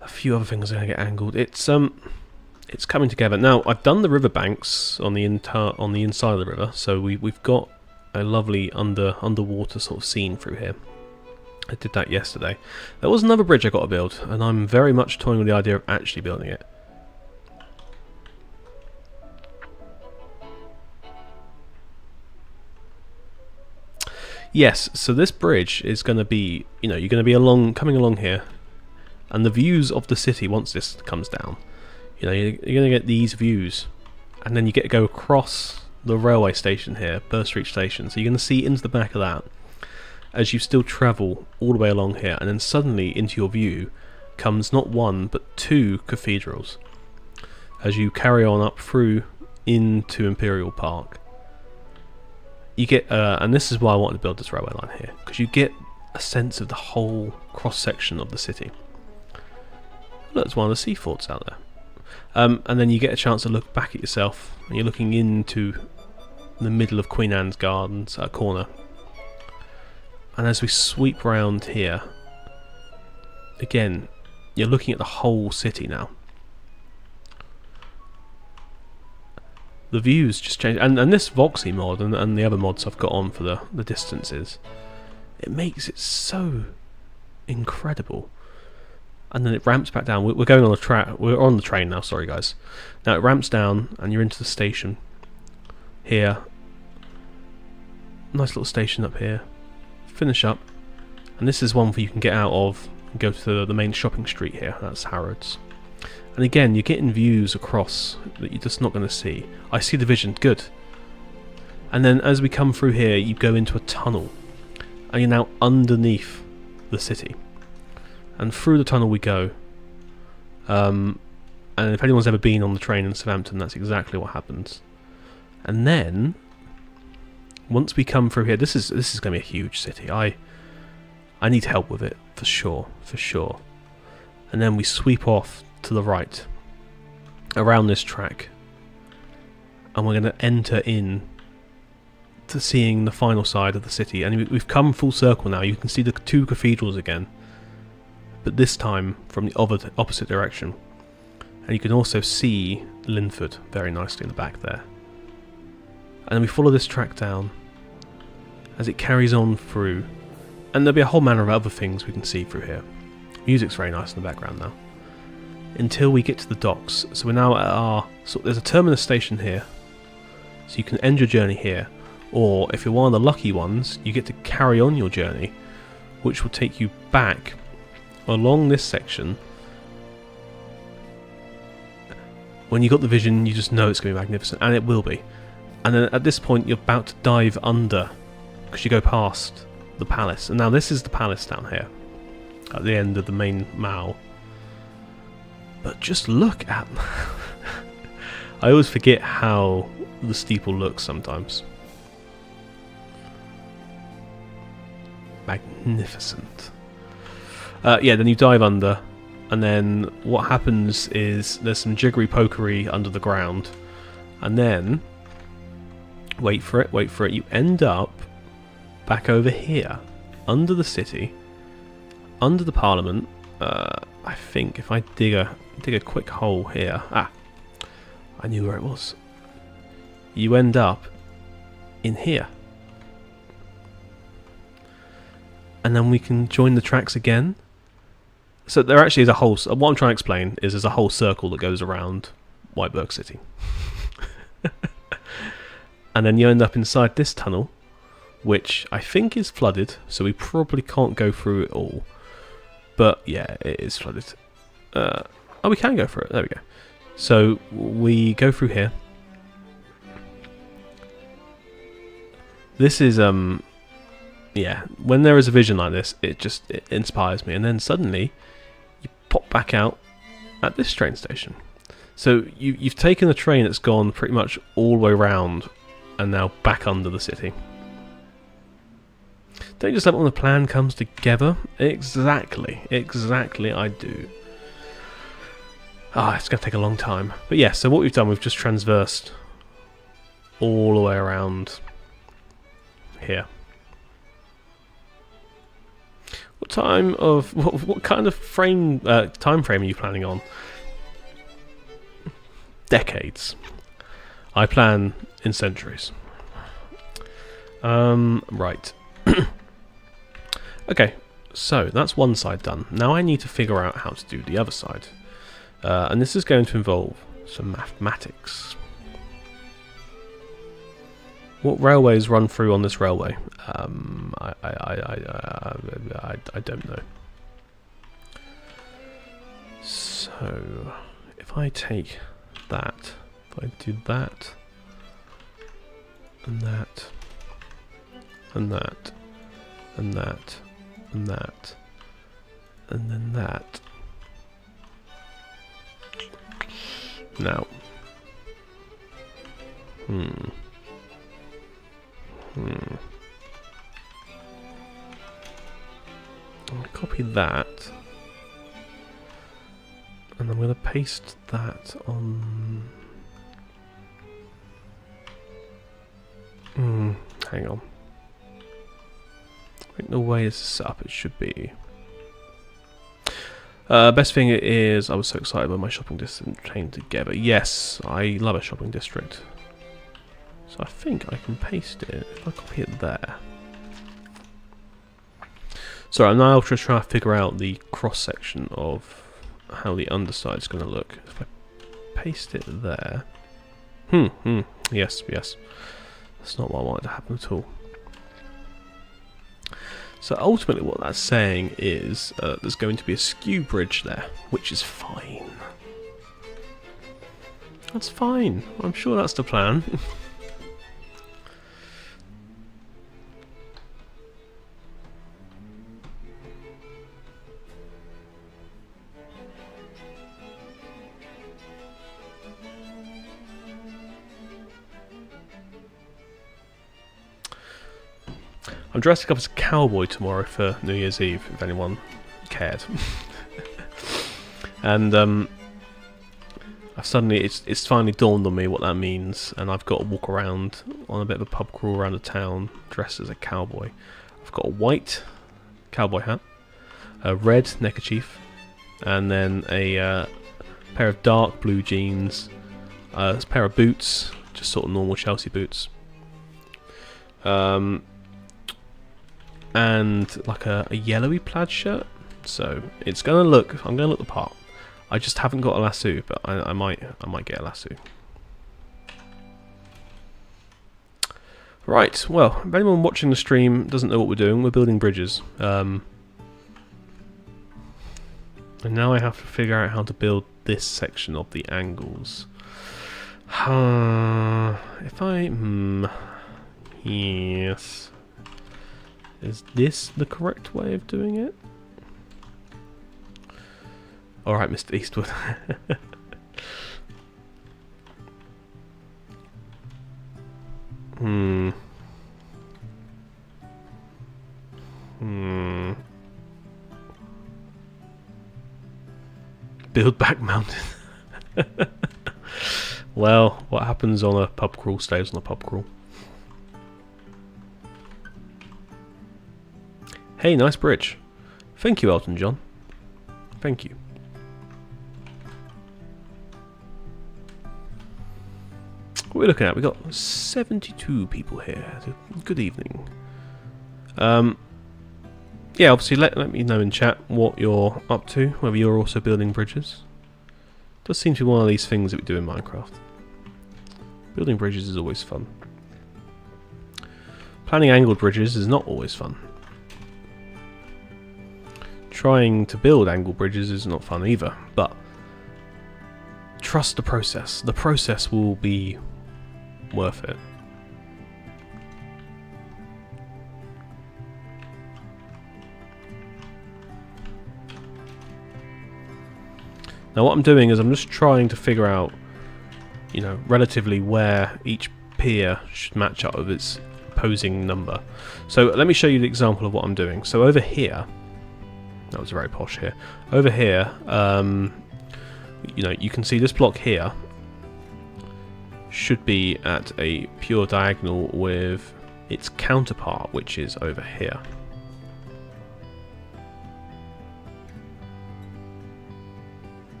A few other things are going to get angled. It's coming together now. I've done the riverbanks on the inside of the river, so we've got a lovely underwater sort of scene through here. I did that yesterday. There was another bridge I got to build, and I'm very much toying with the idea of actually building it. Yes, so this bridge is going to be, you know, you're going to be coming along here, and the views of the city once this comes down, you know, you're going to get these views, and then you get to go across the railway station here, Burr Street Station, so you're going to see into the back of that as you still travel all the way along here, and then suddenly into your view comes not one but two cathedrals as you carry on up through into Imperial Park. You get, and this is why I wanted to build this railway line here, because you get a sense of the whole cross-section of the city. Look, there's one of the sea forts out there. And then you get a chance to look back at yourself, and you're looking into the middle of Queen Anne's Gardens corner. And as we sweep round here, again, you're looking at the whole city now. The views just change, and this Voxy mod and the other mods I've got on for the distances, it makes it so incredible. And then it ramps back down. We're going on the track. We're on the train now. Sorry, guys. Now it ramps down, and you're into the station here. Nice little station up here. Finish up, and this is one where you can get out of and go to the main shopping street here. That's Harrods. And again, you're getting views across that you're just not going to see. I see the vision. Good. And then as we come through here, you go into a tunnel, and you're now underneath the city. And through the tunnel we go. And if anyone's ever been on the train in Southampton, that's exactly what happens. And then, once we come through here, this is going to be a huge city. I need help with it, for sure. And then we sweep off to the right, around this track. And we're going to enter in to seeing the final side of the city. And we've come full circle now. You can see the two cathedrals again, but this time from the opposite direction. And you can also see Linford very nicely in the back there. And then we follow this track down as it carries on through, and there'll be a whole manner of other things we can see through here. Music's very nice in the background now. Until we get to the docks. So we're now at our... So there's a terminus station here, so you can end your journey here. Or if you're one of the lucky ones, you get to carry on your journey, which will take you back along this section. When you got the vision, you just know it's going to be magnificent, and it will be. And then at this point, you're about to dive under, because you go past the palace. And now this is the palace down here, at the end of the main mall. But just look at... I always forget how the steeple looks sometimes. Magnificent. Yeah, then you dive under, and then what happens is there's some jiggery pokery under the ground, and then wait for it, you end up back over here, under the city, under the Parliament. I think if I dig a quick hole here, I knew where it was. You end up in here. And then we can join the tracks again. So there actually is a whole... What I'm trying to explain is there's a whole circle that goes around Whiteberg City. And then you end up inside this tunnel, which I think is flooded, so we probably can't go through it all. But yeah, it is flooded. Oh, we can go through it. There we go. So we go through here. This is... yeah, when there is a vision like this, it inspires me. And then suddenly, you pop back out at this train station. So you've taken a train that's gone pretty much all the way around and now back under the city. Don't you just love it when the plan comes together? Exactly I do. It's going to take a long time. But yeah, so what we've done, we've just transversed all the way around here. What kind of time frame are you planning on? Decades. I plan in centuries. Right. Okay, so that's one side done. Now I need to figure out how to do the other side. And this is going to involve some mathematics. What railways run through on this railway? I don't know. So, if I take that, if I do that, and that, and that, and that, and that, and then that. Now. I'll copy that, and I'm going to paste that on. Hang on. I think the way this is set up, it should be. Best thing is, I was so excited when my shopping district came together. Yes, I love a shopping district. So I think I can paste it if I copy it there. Sorry, I'm now just trying to figure out the cross-section of how the underside's going to look. If I paste it there... yes. That's not what I wanted to happen at all. So ultimately what that's saying is there's going to be a skew bridge there, which is fine. That's fine. I'm sure that's the plan. I'm dressing up as a cowboy tomorrow for New Year's Eve, if anyone cared. And I've suddenly, it's finally dawned on me what that means, and I've got to walk around on a bit of a pub crawl around the town dressed as a cowboy. I've got a white cowboy hat, a red neckerchief, and then a pair of dark blue jeans, a pair of boots, just sort of normal Chelsea boots. And like a yellowy plaid shirt, so it's I'm gonna look the part. I just haven't got a lasso, but I might get a lasso. Right, well, if anyone watching the stream doesn't know what we're doing, we're building bridges. And now I have to figure out how to build this section of the angles. If I yes. Is this the correct way of doing it? Alright, Mr. Eastwood. Build back mountain. Well, what happens on a pub crawl stays on a pub crawl. Hey, nice bridge. Thank you, Elton John. Thank you. What are we looking at? We've got 72 people here. Good evening. Yeah, obviously let me know in chat what you're up to, whether you're also building bridges. Does seem to be one of these things that we do in Minecraft. Building bridges is always fun. Planning angled bridges is not always fun. Trying to build angled bridges is not fun either, but trust the process. The process will be worth it. Now what I'm doing is I'm just trying to figure out, you know, relatively where each pier should match up with its opposing number. So let me show you the example of what I'm doing. So over here, that was very posh here. Over here, you know, you can see this block here should be at a pure diagonal with its counterpart, which is over here.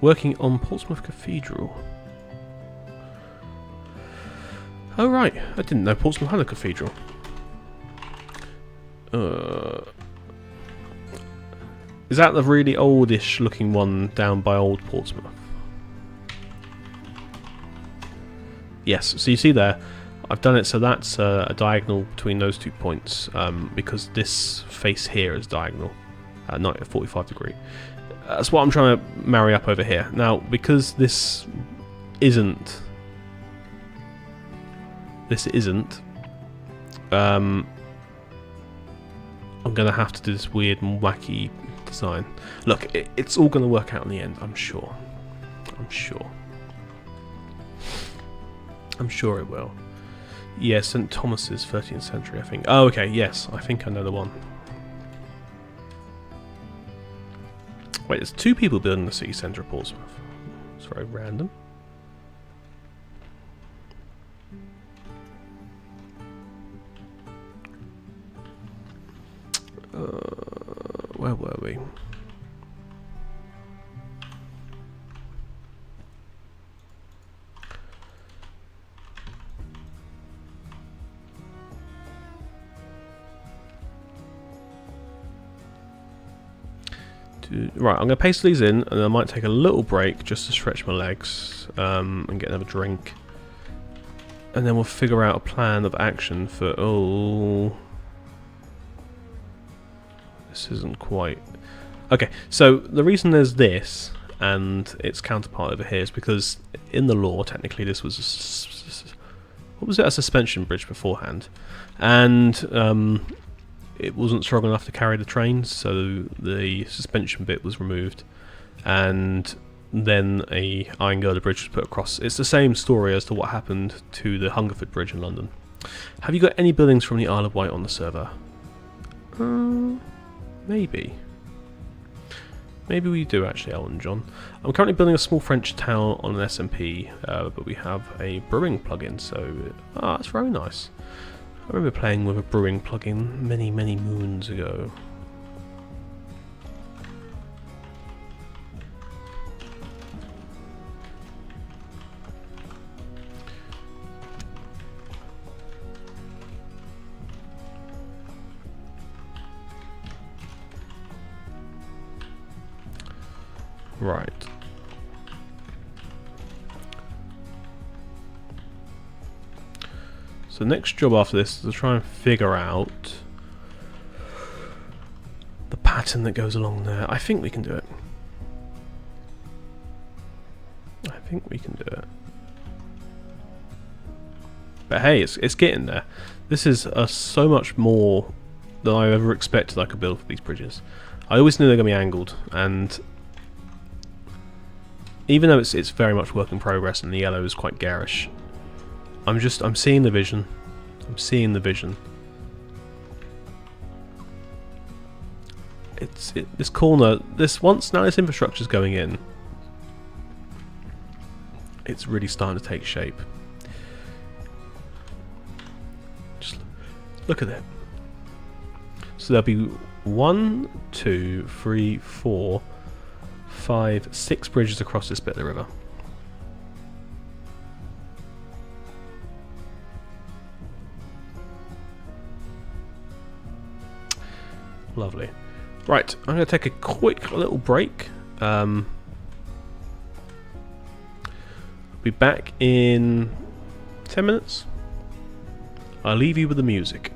Working on Portsmouth Cathedral. Oh right, I didn't know Portsmouth had a cathedral. Is that the really oldish looking one down by Old Portsmouth? Yes, so you see there, I've done it so that's a diagonal between those 2 points, because this face here is diagonal, not a 45 degree. That's what I'm trying to marry up over here. Now, because this isn't, I'm going to have to do this weird and wacky design. Look, it's all going to work out in the end, I'm sure. I'm sure it will. Yeah, St. Thomas's, 13th century, I think. Oh, okay, yes, I think I know the one. Wait, there's 2 people building the city centre of Portsmouth. It's very random. Where were we? Right, I'm going to paste these in, and I might take a little break just to stretch my legs and get another drink. And then we'll figure out a plan of action for... Oh... This isn't quite... Okay, so the reason there's this and its counterpart over here is because in the law, technically, this was... What was it? A suspension bridge beforehand. And it wasn't strong enough to carry the trains, so the suspension bit was removed. And then a iron girder bridge was put across. It's the same story as to what happened to the Hungerford Bridge in London. Have you got any buildings from the Isle of Wight on the server? Maybe. Maybe we do actually, Elton John. I'm currently building a small French town on an SMP, but we have a brewing plugin, so that's very nice. I remember playing with a brewing plugin many, many moons ago. Right. So the next job after this is to try and figure out the pattern that goes along there. I think we can do it. I think we can do it. But hey, it's getting there. This is so much more than I ever expected I could build for these bridges. I always knew they were going to be angled, and even though it's very much work in progress and the yellow is quite garish, I'm seeing the vision. I'm seeing the vision. This corner, now this infrastructure's going in, it's really starting to take shape. Just look at it. So there'll be 1, 2, 3, 4, 5, 6 bridges across this bit of the river. Lovely. Right, I'm going to take a quick little break. Be back in 10 minutes. I'll leave you with the music.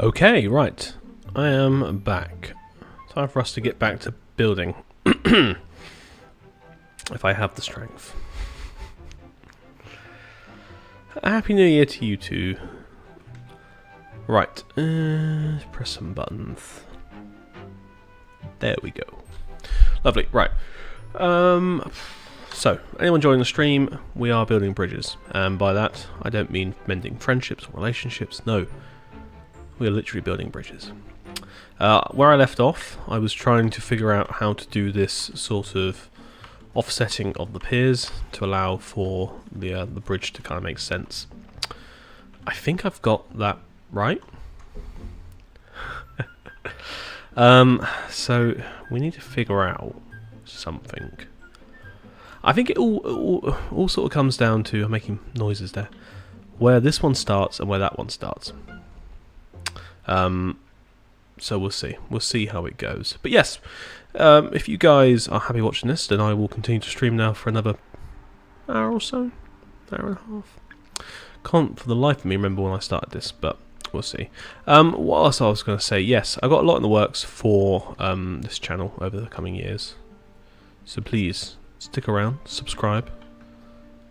Okay, right. I am back. Time for us to get back to building. If I have the strength. Happy New Year to you two. Right. Press some buttons. There we go. Lovely. Right. So, anyone joining the stream, we are building bridges. And by that, I don't mean mending friendships or relationships. No. We are literally building bridges. Where I left off, I was trying to figure out how to do this sort of offsetting of the piers to allow for the bridge to kind of make sense. I think I've got that right. So we need to figure out something. I think it all sort of comes down to, I'm making noises there, where this one starts and where that one starts. So we'll see how it goes. But yes, if you guys are happy watching this, then I will continue to stream now for another hour or so, hour and a half. Can't for the life of me remember when I started this, but we'll see. What else I was going to say? Yes, I've got a lot in the works for this channel over the coming years. So please stick around, subscribe,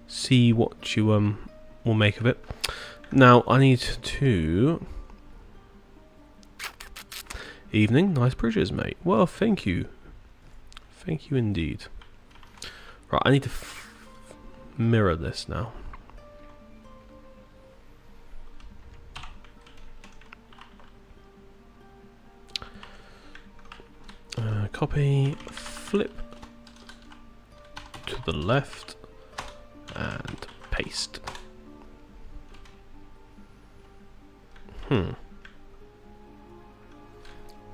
see what you will make of it. Now I need to. Evening, nice bridges, mate. Well, thank you. Thank you indeed. Right, I need to mirror this now. Copy, flip to the left, and paste.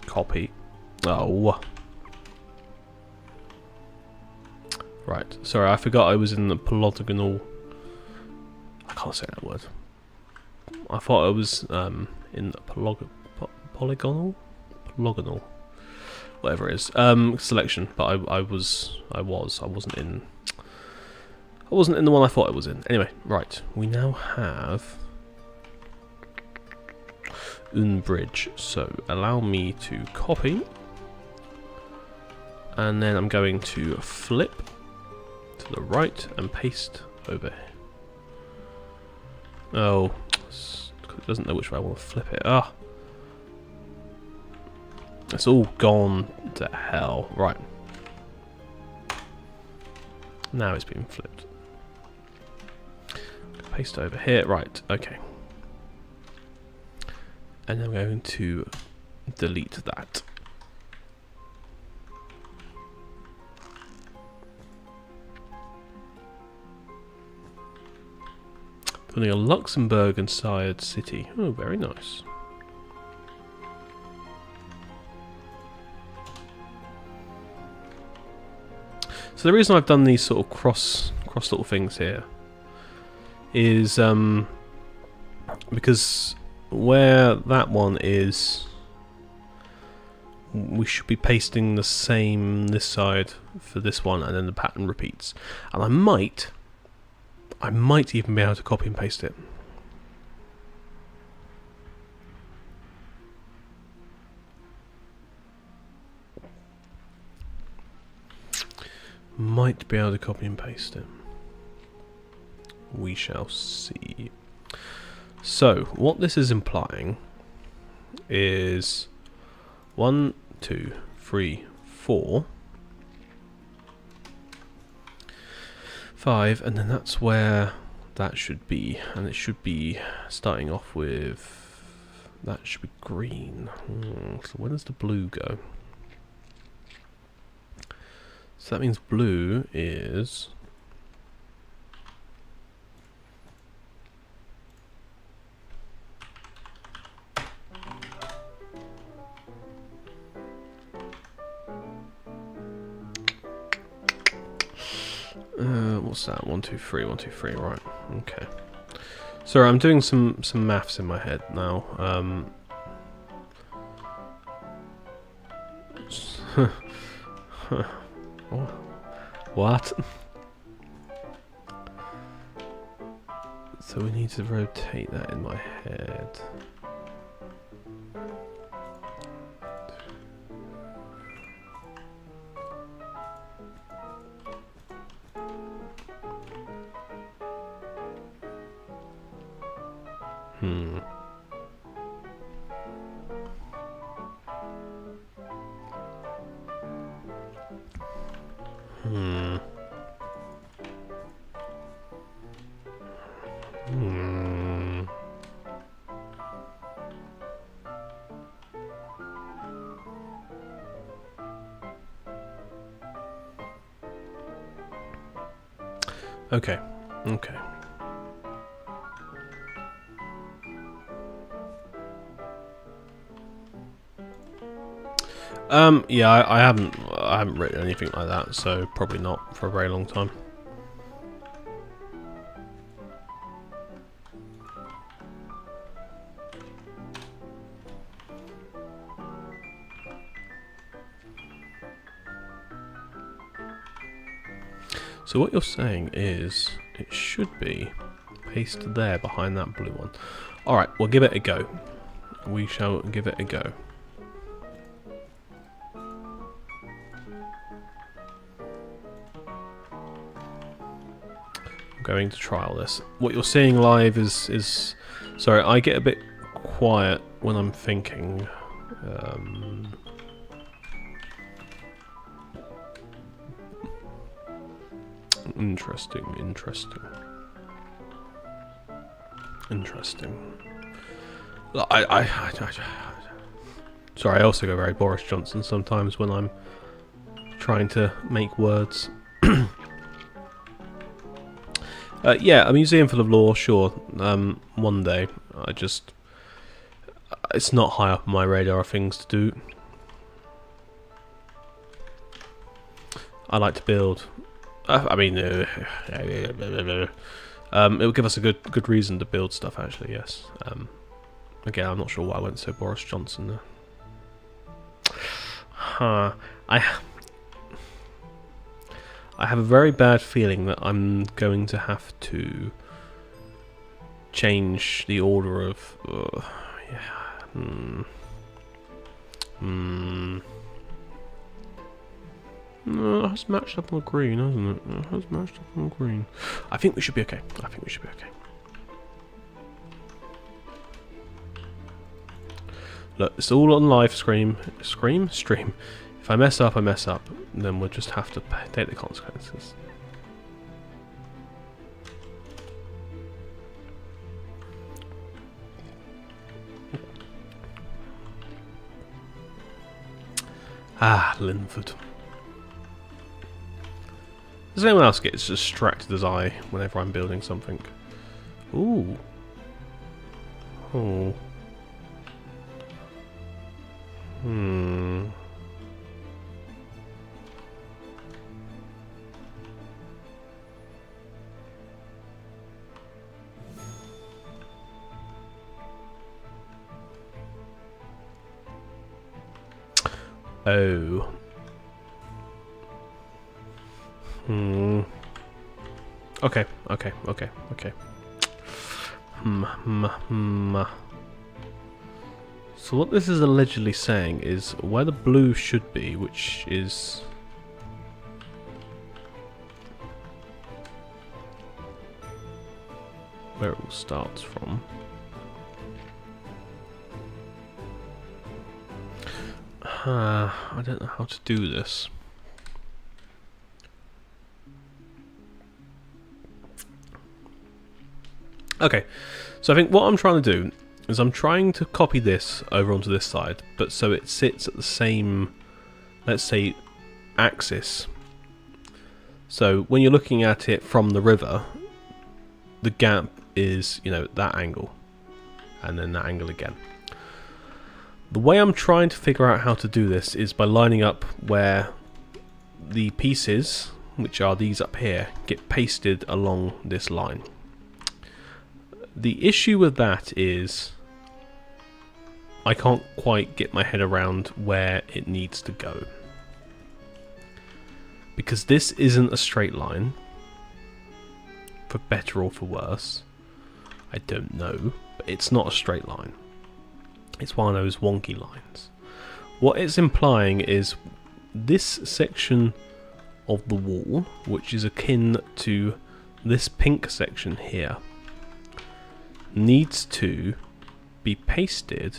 Copy. Oh. Right. Sorry, I forgot I was in the polygonal. I can't say that word. I thought I was in the polygonal, whatever it is, selection. But I wasn't in the one I thought I was in. Anyway, right. We now have bridge, so allow me to copy, and then I'm going to flip to the right and paste over here. Oh, it doesn't know which way I want to flip it. Ah, it's all gone to hell. Right, now it's been flipped. Paste over here. Right, okay. And I'm going to delete that. Building a Luxembourg-inspired city. Oh, very nice. So the reason I've done these sort of cross little things here is because where that one is, we should be pasting the same this side for this one, and then the pattern repeats. And I might even be able to copy and paste it. Might be able to copy and paste it. We shall see. So, what this is implying is 1, 2, 3, 4, 5, and then that's where that should be. And it should be starting off with, that should be green. So where does the blue go? So that means blue is what's that? 1, 2, 3, 1, 2, 3. Right. Okay. Sorry, I'm doing some maths in my head now. What? So we need to rotate that in my head. Hmm. Hmm. Hmm. Okay. Okay. Yeah, I haven't written anything like that, so probably not for a very long time. So what you're saying is it should be pasted there behind that blue one. Alright, we'll give it a go. We shall give it a go. I'm going to trial this. What you're seeing live is sorry, I get a bit quiet when I'm thinking. Interesting. Sorry, I also go very Boris Johnson sometimes when I'm trying to make words. Yeah, a museum full of lore, sure. One day. It's not high up on my radar of things to do. I like to build. I mean, it will give us a good reason to build stuff. Actually, yes. Again, I'm not sure why I went so Boris Johnson there. I have a very bad feeling that I'm going to have to change the order of. No, it has matched up on green, hasn't it? It has matched up on green. I think we should be okay. Look, it's all on live stream. Stream? If I mess up, I mess up. Then we'll just have to take the consequences. Ah, Linford. Does anyone else get as distracted as I whenever I'm building something? Ooh. Oh. Hmm. Oh. Hmm. Okay. So what this is allegedly saying is where the blue should be, which is where it all starts from. I don't know how to do this. Okay, so I think what I'm trying to do is I'm trying to copy this over onto this side, but so it sits at the same, let's say, axis. So when you're looking at it from the river, the gap is, you know, that angle, and then that angle again. The way I'm trying to figure out how to do this is by lining up where the pieces, which are these up here, get pasted along this line. The issue with that is I can't quite get my head around where it needs to go. Because this isn't a straight line, for better or for worse. I don't know, but it's not a straight line. It's one of those wonky lines. What it's implying is this section of the wall, which is akin to this pink section here, needs to be pasted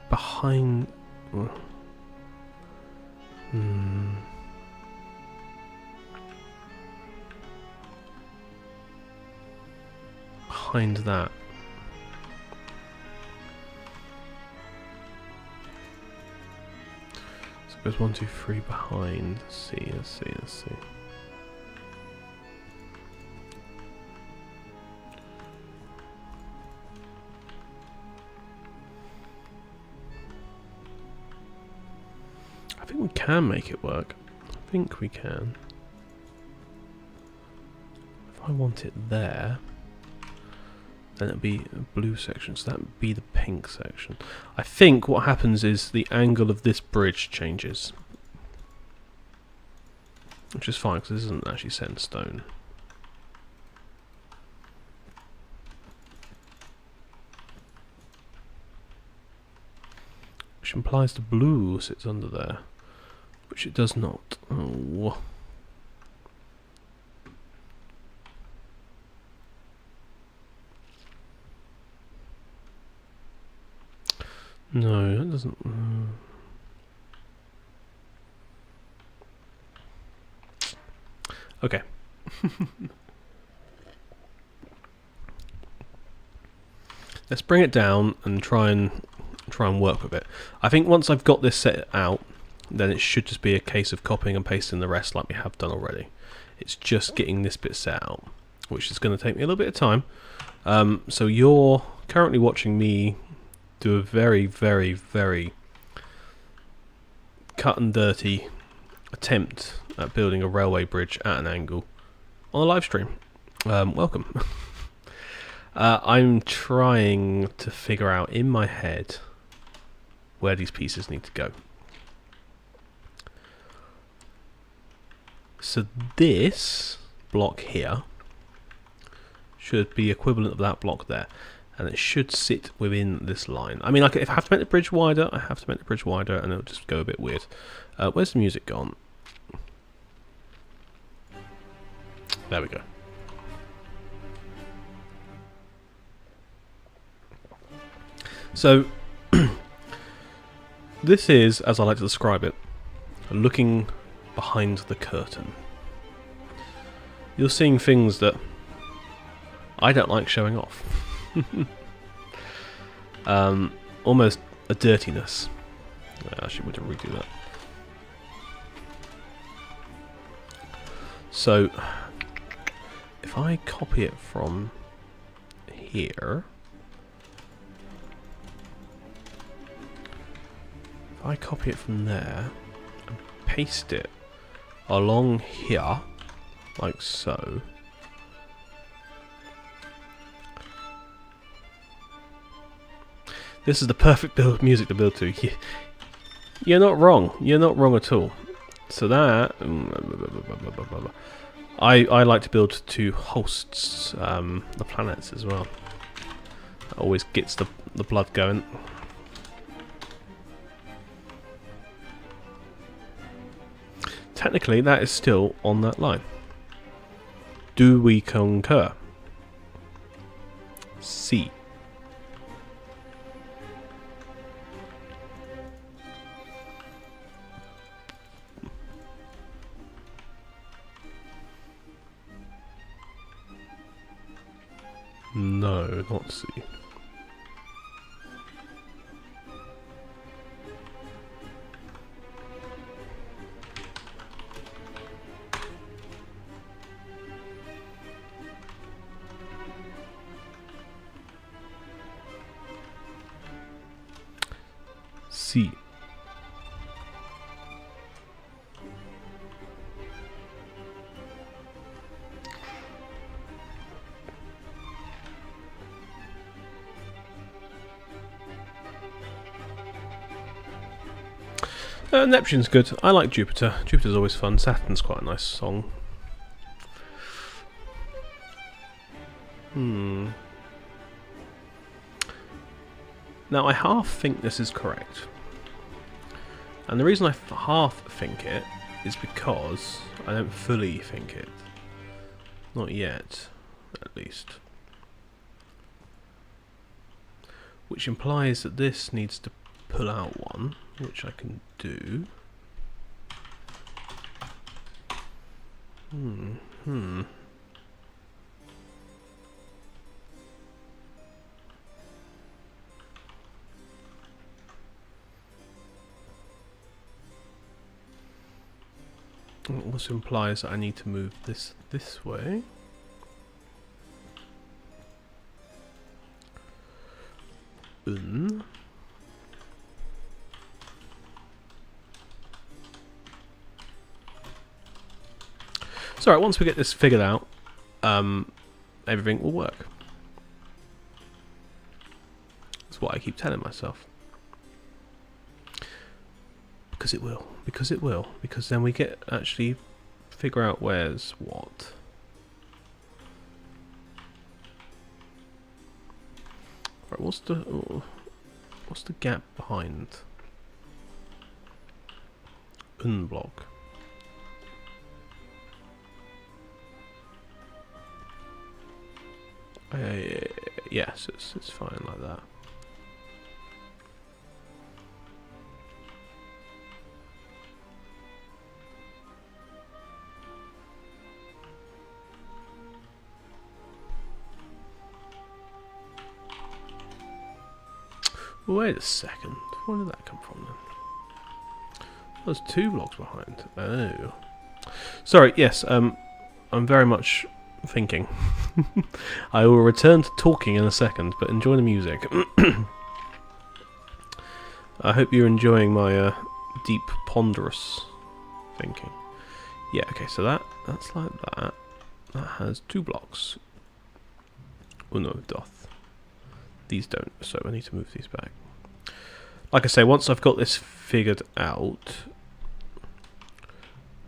behind... behind that. So it goes 1, 2, 3 behind. Let's see. I think we can make it work. I think we can. If I want it there, then it'll be a blue section, so that would be the pink section. I think what happens is the angle of this bridge changes, which is fine because this isn't actually set in stone. Which implies the blue sits under there, which it does not. Oh. No, that doesn't. Okay. Let's bring it down and try and work with it. I think once I've got this set out, then it should just be a case of copying and pasting the rest like we have done already. It's just getting this bit set out, which is going to take me a little bit of time. So you're currently watching me do a very, very, very cut and dirty attempt at building a railway bridge at an angle on a live stream. Welcome. I'm trying to figure out in my head where these pieces need to go. So this block here should be equivalent of that block there, and it should sit within this line. I mean, if I have to make the bridge wider, I have to make the bridge wider, and it'll just go a bit weird. Where's the music gone? There we go. So this is, as I like to describe it, looking behind the curtain. You're seeing things that I don't like showing off. Almost a dirtiness. I should redo that. So if I copy it from here, if I copy it from there and paste it along here, like so, this is the perfect music to build to. You're not wrong. You're not wrong at all. So that I like to build to hosts the planets as well. That always gets the blood going. Technically, that is still on that line. Do we concur? C. No, not C. C. Neptune's good. I like Jupiter. Jupiter's always fun. Saturn's quite a nice song. Now I half think this is correct. And the reason I half think it is because I don't fully think it. Not yet, at least. which implies that this needs to pull out one, which I can do. It also implies that I need to move this way. So right, once we get this figured out, everything will work. That's what I keep telling myself. Because it will. Because it will. Because then we get actually figure out where's what. Right, what's the gap behind unblock? Yes, it's fine like that. Wait a second. Where did that come from then? There's 2 blocks behind. Oh. Sorry, yes, I'm very much thinking. I will return to talking in a second, but enjoy the music. I hope you're enjoying my deep, ponderous thinking. Yeah, okay, so that's like that. That has 2 blocks. Uno doth. These don't, so I need to move these back. Like I say, once I've got this figured out,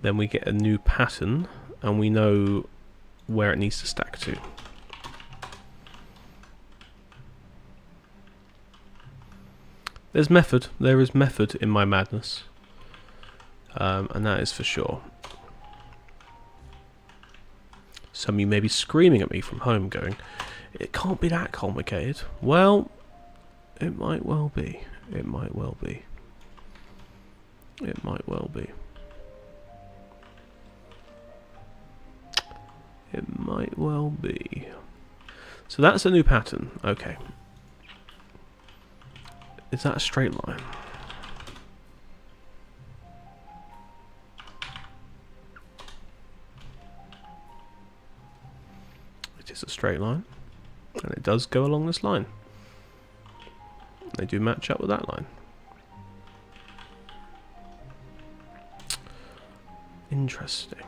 then we get a new pattern, and we know where it needs to stack to. There's method. There is method in my madness, and that is for sure. Some of you may be screaming at me from home going, it can't be that complicated. Well, it might well be. It might well be. It might well be. It might well be. So that's a new pattern. Okay. Is that a straight line? It is a straight line. And it does go along this line. They do match up with that line. Interesting.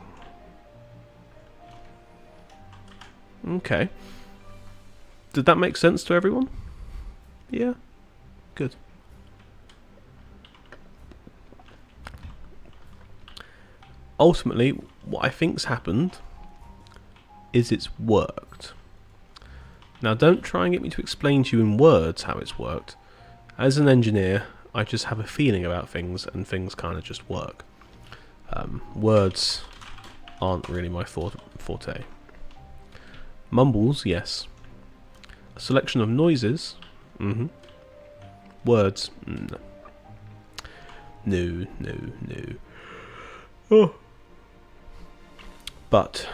Okay. Did that make sense to everyone? Yeah? Good. Ultimately, what I think's happened is it's worked. Now, don't try and get me to explain to you in words how it's worked. As an engineer, I just have a feeling about things, and things kind of just work. Words aren't really my forte. Mumbles, yes. A selection of noises, Words, no. No, no, no. Oh. But,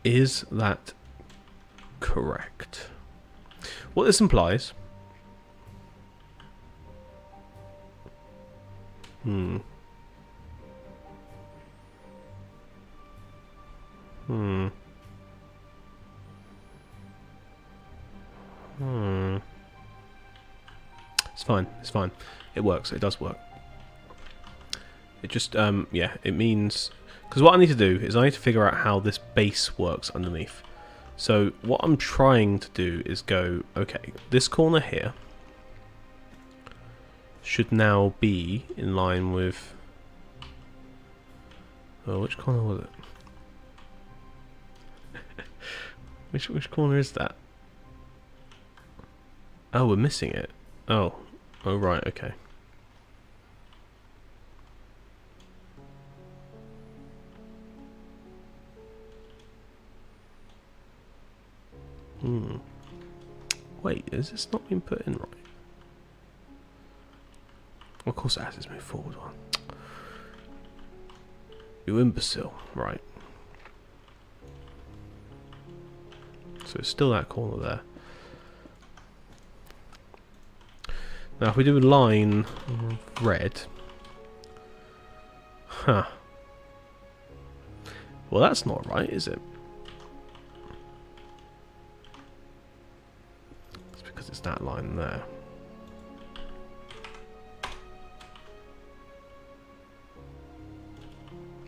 is that correct? What this implies... It's fine, it's fine. It works, it does work. It just, yeah, it means... Because what I need to do is I need to figure out how this base works underneath. So what I'm trying to do is go, okay, this corner here should now be in line with... Oh, which corner was it? Which corner is that? Oh, we're missing it. Oh. Oh, right, okay. Wait, is this not being put in right? Of course it has. It's moved forward one. You imbecile. Right. So it's still that corner there. Now if we do a line red. Huh. Well, that's not right, is it? It's because it's that line there.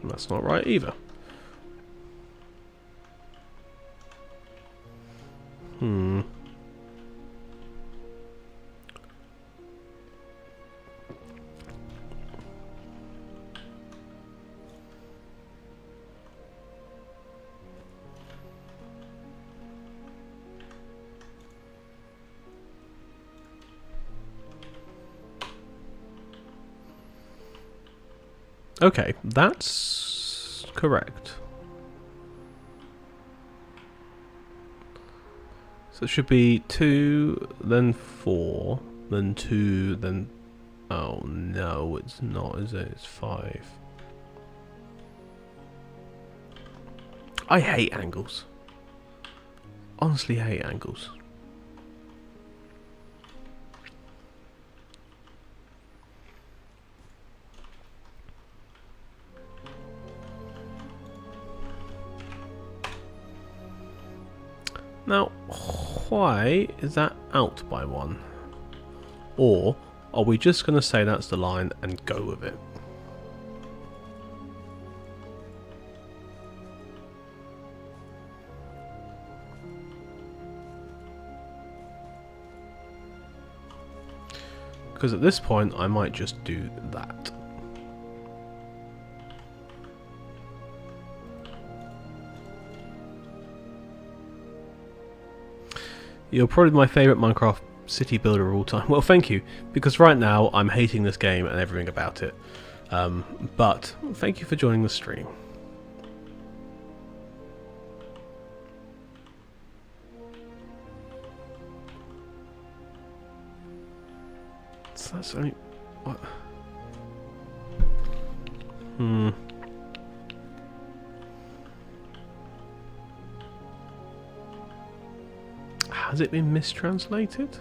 And that's not right either. Okay, that's correct. So it should be 2, then 4, then 2, then... Oh no, it's not, is it? It's 5. I hate angles. Honestly hate angles. Now, why is that out by 1? Or are we just going to say that's the line and go with it? Because at this point I might just do that. You're probably my favourite Minecraft city builder of all time. Well, thank you, because right now I'm hating this game and everything about it. But thank you for joining the stream. So that's only... what? Has it been mistranslated?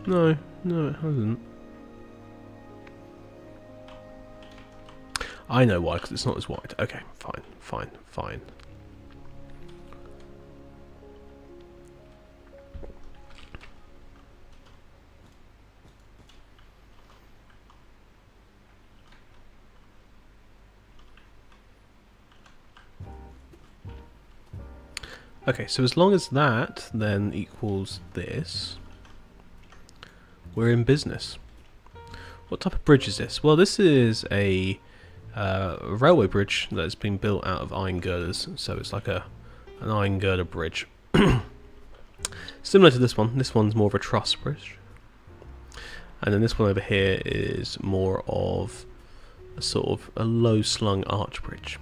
No, no it hasn't. I know why, because it's not as wide. Okay, fine, fine, fine. Okay, so as long as that then equals this, we're in business. What type of bridge is this? Well, this is a railway bridge that has been built out of iron girders, so it's like an iron girder bridge. Similar to this one. This one's more of a truss bridge. And then this one over here is more of a sort of a low slung arch bridge.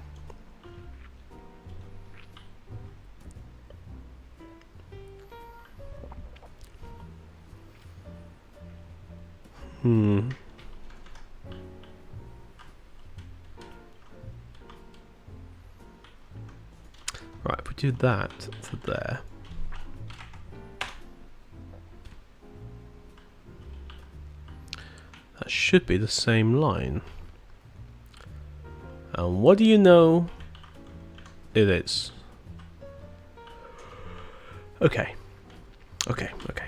Right, if we do that to there. That should be the same line. And what do you know? It is. Okay. Okay, okay.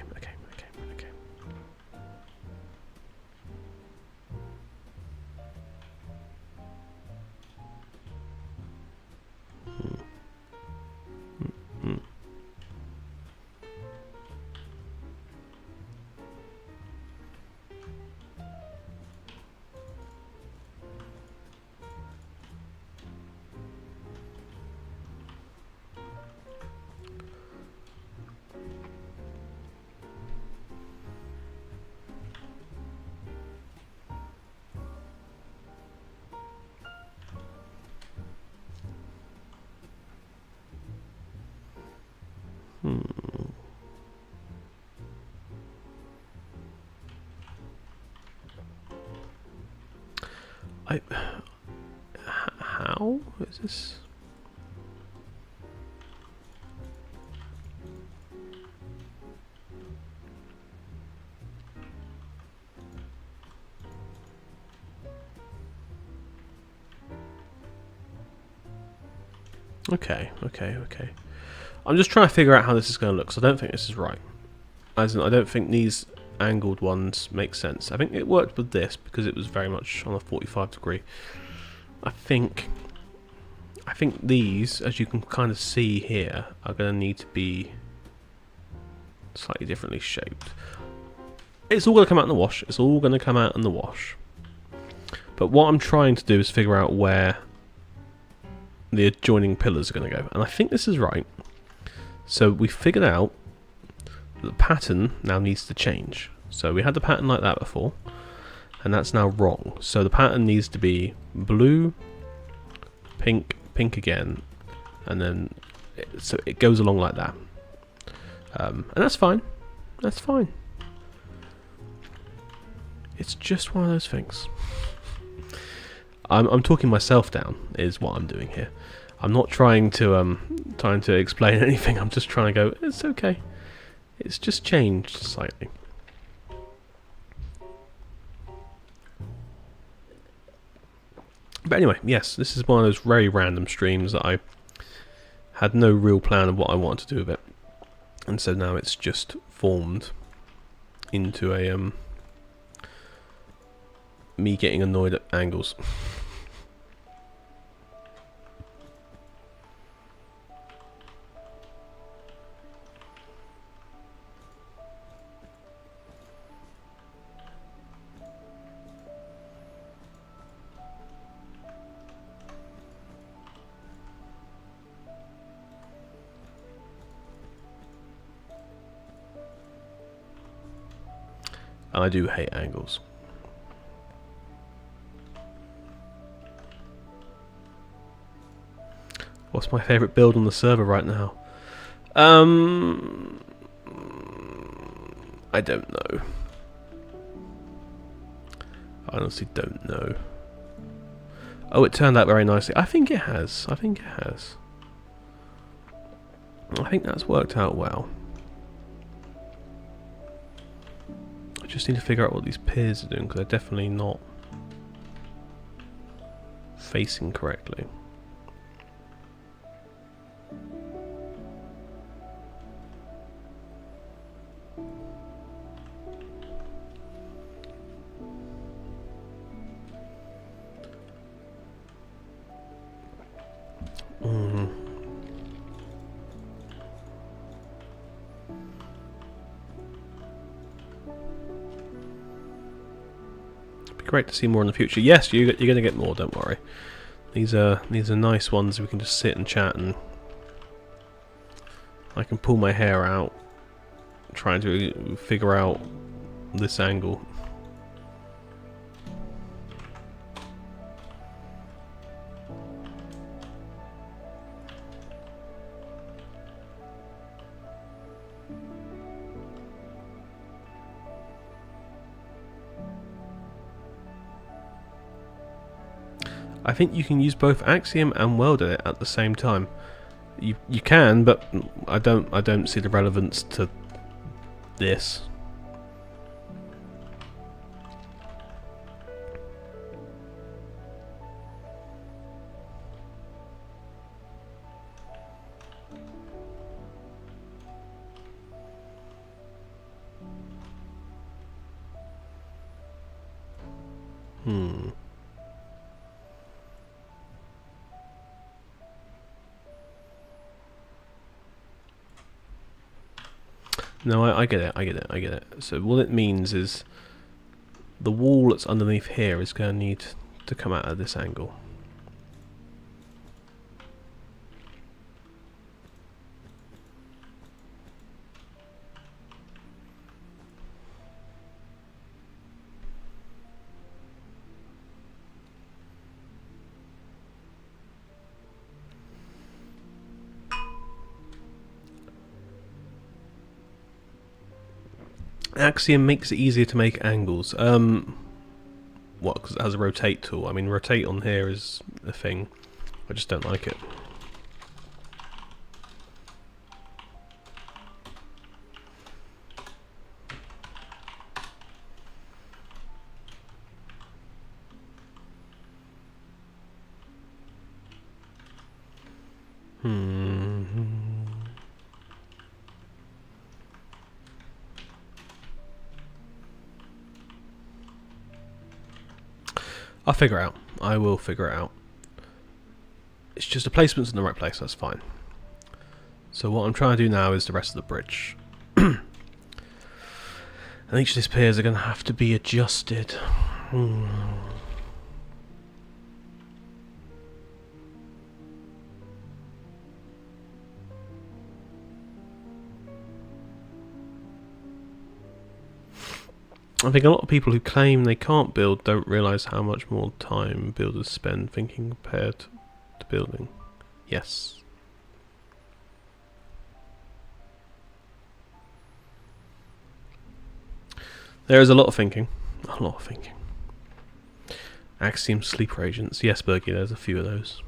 this? Okay. I'm just trying to figure out how this is going to look, so I don't think this is right. As in, I don't think these angled ones make sense. I think it worked with this because it was very much on a 45 degree. I think these, as you can kind of see here, are going to need to be slightly differently shaped. It's all going to come out in the wash. It's all going to come out in the wash. But what I'm trying to do is figure out where the adjoining pillars are going to go. And I think this is right. So we figured out that the pattern now needs to change. So we had the pattern like that before, and that's now wrong. So the pattern needs to be blue, pink, pink again, and then so it goes along like that. And that's fine. That's fine. It's just one of those things. I'm talking myself down, is what I'm doing here. I'm not trying to explain anything. I'm just trying to go, it's okay. It's just changed slightly. But anyway, yes, this is one of those very random streams that I had no real plan of what I wanted to do with it. And so now it's just formed into a me getting annoyed at angles. I do hate angles. What's my favourite build on the server right now? I don't know. I honestly don't know. Oh, it turned out very nicely. I think it has. I think that's worked out well. I just need to figure out what these piers are doing, because they're definitely not facing correctly. Great to see more in the future. Yes, you're going to get more. Don't worry. These are nice ones. We can just sit and chat, and I can pull my hair out, trying to figure out this angle. I think you can use both Axiom and weld it at the same time. You can, but I don't see the relevance to this. No, I get it. So what it means is the wall that's underneath here is going to need to come out at this angle. Axiom makes it easier to make angles. What? Because it has a rotate tool. I mean, rotate on here is a thing. I just don't like it. I'll figure it out. I will figure it out. It's just the placement's in the right place, that's fine. So what I'm trying to do now is the rest of the bridge. And each of these piers are going to have to be adjusted. I think a lot of people who claim they can't build don't realise how much more time builders spend thinking compared to building. Yes. There is a lot of thinking. A lot of thinking. Axiom sleeper agents. Yes, Bergie, there's a few of those.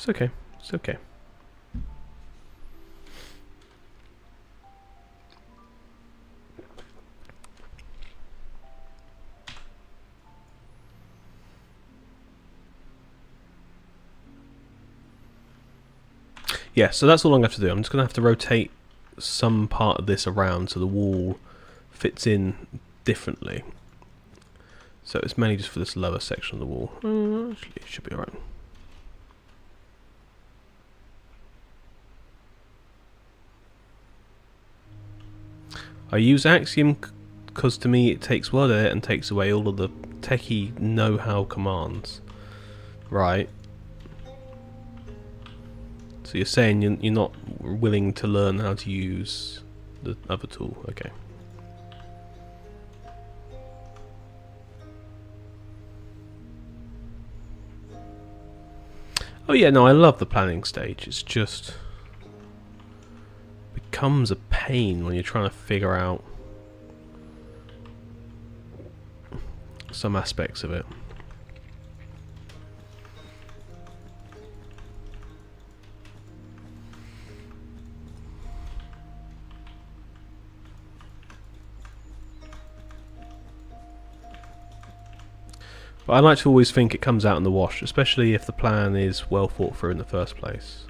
It's okay. It's okay. Yeah, so that's all I'm going to have to do. I'm just going to have to rotate some part of this around so the wall fits in differently. So it's mainly just for this lower section of the wall. Actually, it should be alright. I use Axiom because to me it takes word edit and takes away all of the techie know-how commands. Right. So you're saying you're not willing to learn how to use the other tool. Okay. Oh yeah, no, I love the planning stage. It's just becomes a pain when you're trying to figure out some aspects of it. But I like to always think it comes out in the wash, especially if the plan is well thought through in the first place.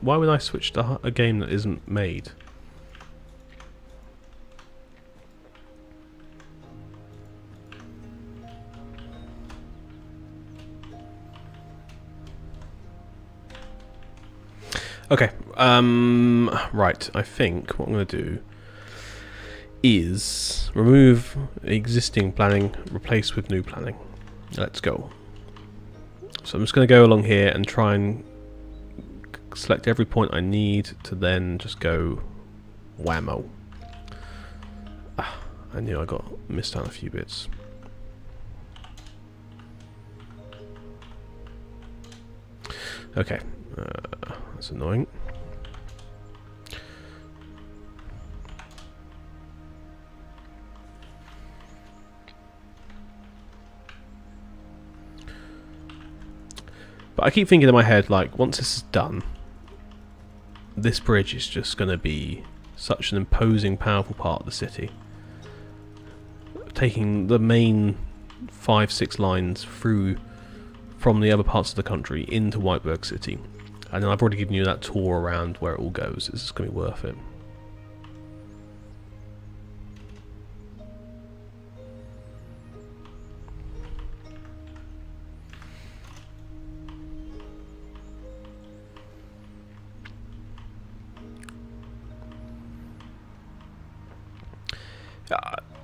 Why would I switch to a game that isn't made? Okay, right, I think what I'm going to do is remove existing planning, replace with new planning. Let's go. So I'm just going to go along here and try and select every point I need to then just go whammo. I knew I missed out a few bits. Okay, that's annoying. But I keep thinking in my head, like, once this is done, this bridge is just going to be such an imposing, powerful part of the city. Taking the main 5-6 lines through from the other parts of the country into Whiteberg City. And then I've already given you that tour around where it all goes. It's going to be worth it.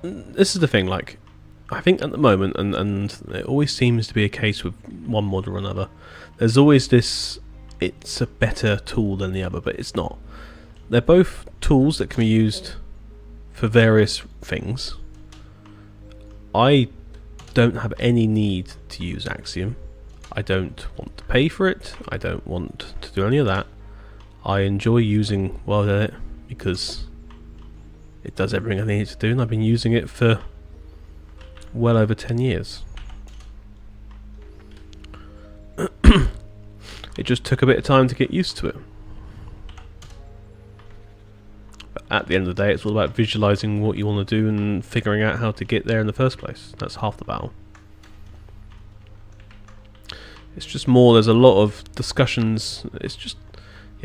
This is the thing, like, I think at the moment, and it always seems to be a case with one mod or another, there's always this, it's a better tool than the other, but it's not. They're both tools that can be used for various things. I don't have any need to use Axiom. I don't want to pay for it. I don't want to do any of that. I enjoy using World Edit because it does everything I need it to do, and I've been using it for well over 10 years. It just took a bit of time to get used to it. But at the end of the day, it's all about visualizing what you want to do and figuring out how to get there in the first place. That's half the battle. It's just more, there's a lot of discussions. It's just,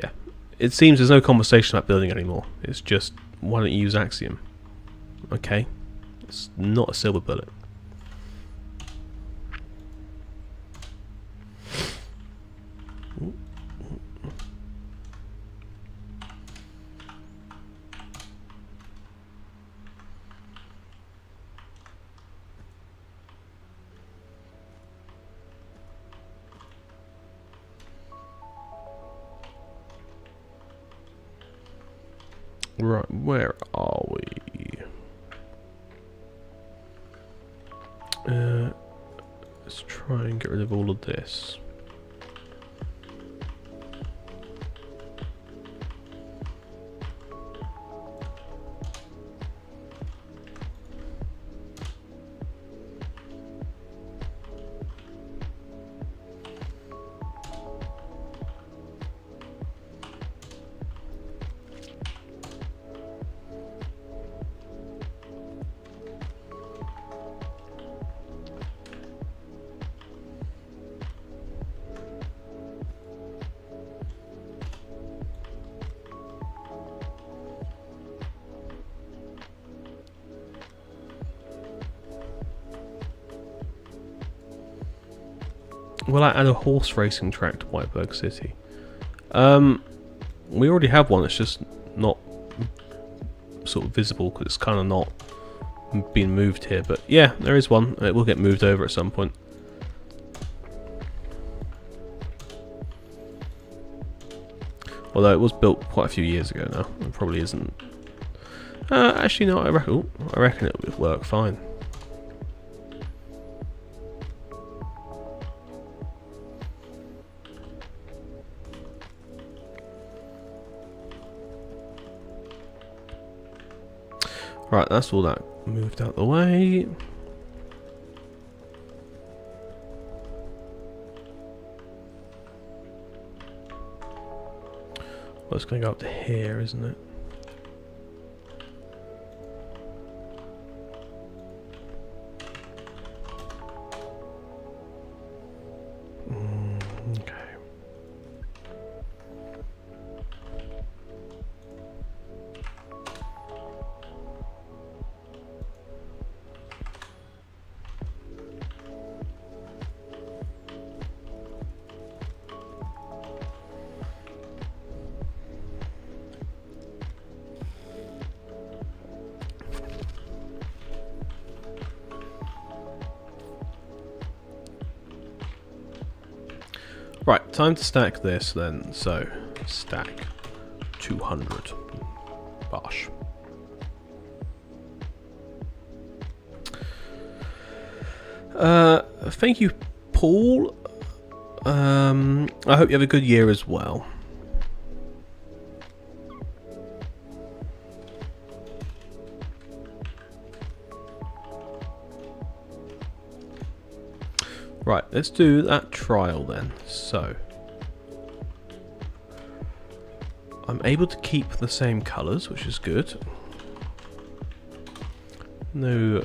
yeah. It seems there's no conversation about building anymore. It's just, why don't you use Axiom? Okay. It's not a silver bullet. Right, where are we? Let's try and get rid of all of this. Will I add a horse racing track to Whiteberg City? We already have one, it's just not sort of visible because it's kind of not been moved here. But yeah, there is one. It will get moved over at some point. Although it was built quite a few years ago now. It probably isn't. Actually, no, I reckon it would work fine. Right, that's all that moved out the way. Well, it's going to go up to here, isn't it? Okay. Right, time to stack this then. So, stack 200. Bosh. Thank you, Paul. I hope you have a good year as well. Right, let's do that trial then. So, I'm able to keep the same colours, which is good. No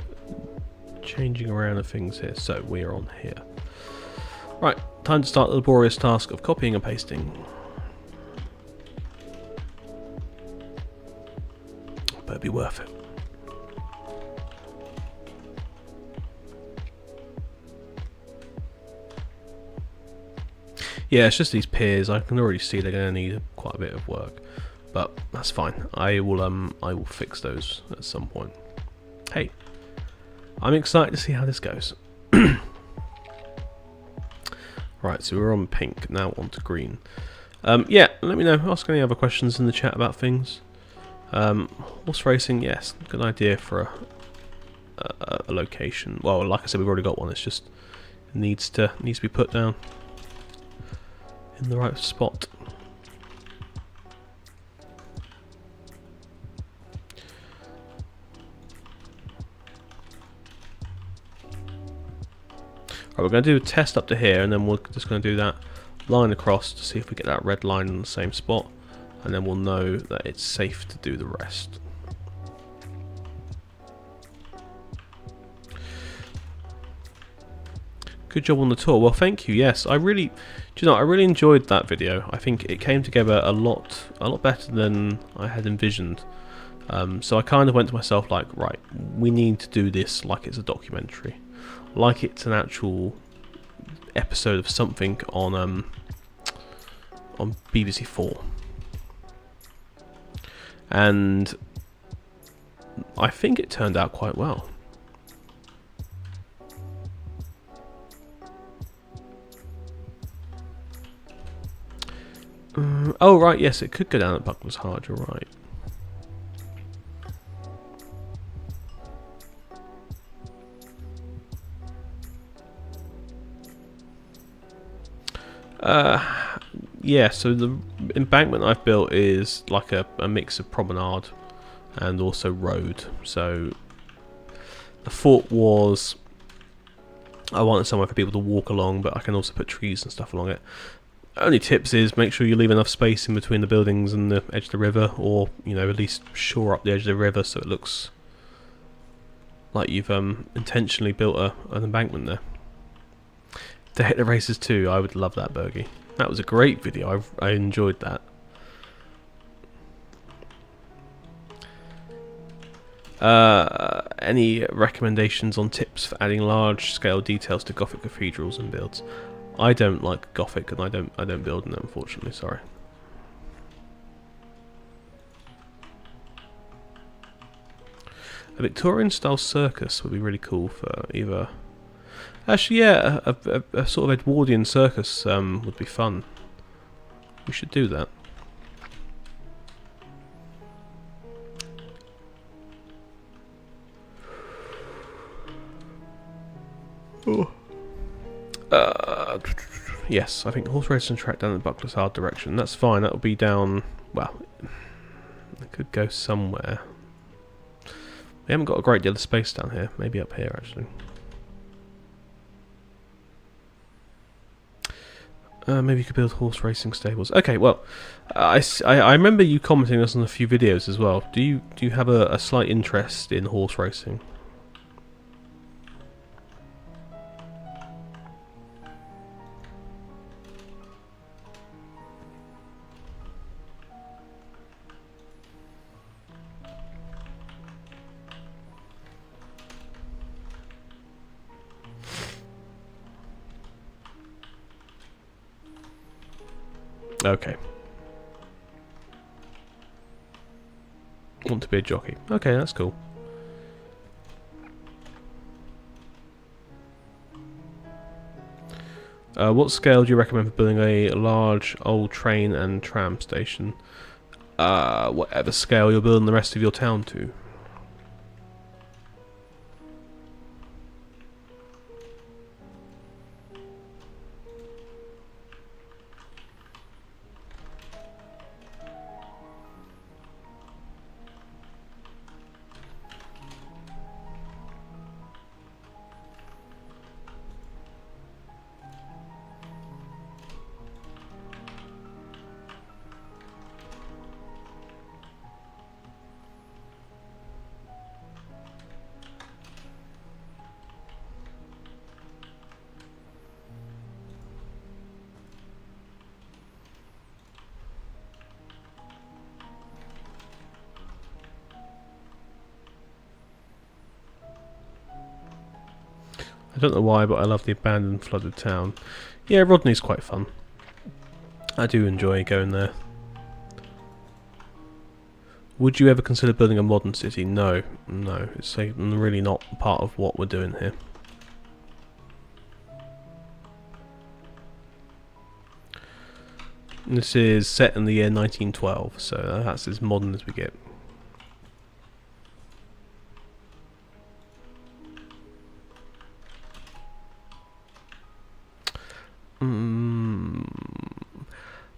changing around of things here, so we are on here. Right, time to start the laborious task of copying and pasting. But it'll be worth it. Yeah, it's just these piers. I can already see they're going to need quite a bit of work, but that's fine. I will fix those at some point. Hey, I'm excited to see how this goes. Right, so we're on pink, now on to green. Yeah, let me know. Ask any other questions in the chat about things. Horse racing, yes, good idea for a location. Well, like I said, we've already got one. It's just needs to be put down in the right spot. Right, we're going to do a test up to here, and then we're just going to do that line across to see if we get that red line in the same spot, and then we'll know that it's safe to do the rest. Good job on the tour. Well, thank you. Yes, I really enjoyed that video. I think it came together a lot better than I had envisioned. So I kind of went to myself like, right, we need to do this like it's a documentary, like it's an actual episode of something on BBC4. And I think it turned out quite well. Oh right, yes, it could go down at Buckler's Hard, you're right. Yeah, so the embankment I've built is like a mix of promenade and also road. So the thought was I wanted somewhere for people to walk along, but I can also put trees and stuff along it. Only tips is make sure you leave enough space in between the buildings and the edge of the river, or you know, at least shore up the edge of the river so it looks like you've intentionally built an embankment there. To hit the races too, I would love that, Bergie. That was a great video. I enjoyed that. Any recommendations on tips for adding large-scale details to Gothic cathedrals and builds? I don't like Gothic, and I don't build in them, unfortunately. Sorry. A Victorian-style circus would be really cool for either. Actually, yeah, a sort of Edwardian circus would be fun. We should do that. Oh. Yes, I think horse racing track down the Buckler's Hard direction. That's fine. That will be down. Well, it could go somewhere. We haven't got a great deal of space down here. Maybe up here, actually. Maybe you could build horse racing stables. Okay, well, I remember you commenting us on a few videos as well. Do you have a slight interest in horse racing? Okay. Want to be a jockey. Okay, that's cool. What scale do you recommend for building a large old train and tram station? Whatever scale you're building the rest of your town to. I don't know why, but I love the abandoned flooded town. Yeah, Rodney's quite fun. I do enjoy going there. Would you ever consider building a modern city? No, no. It's really not part of what we're doing here. This is set in the year 1912, so that's as modern as we get.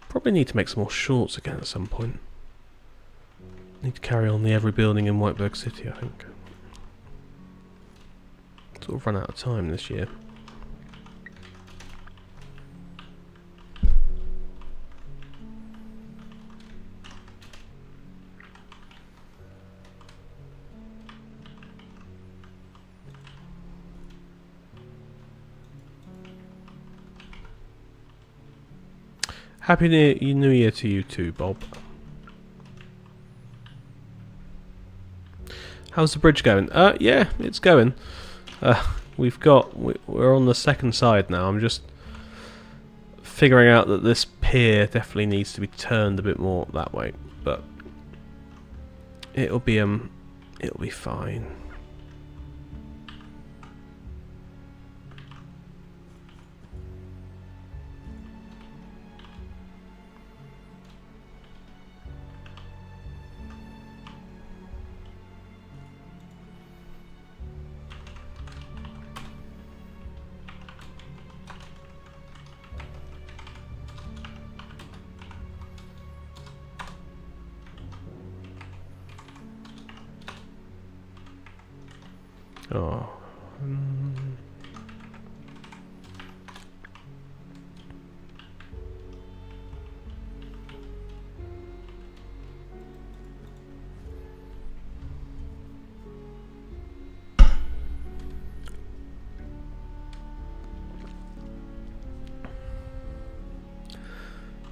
Probably need to make some more shorts again at some point. Need to carry on the every building in Whiteberg City, I think. Sort of run out of time this year. Happy New Year to you too, Bob. How's the bridge going? Yeah, it's going. We're on the second side now. I'm just figuring out that this pier definitely needs to be turned a bit more that way, but it'll be fine. Oh.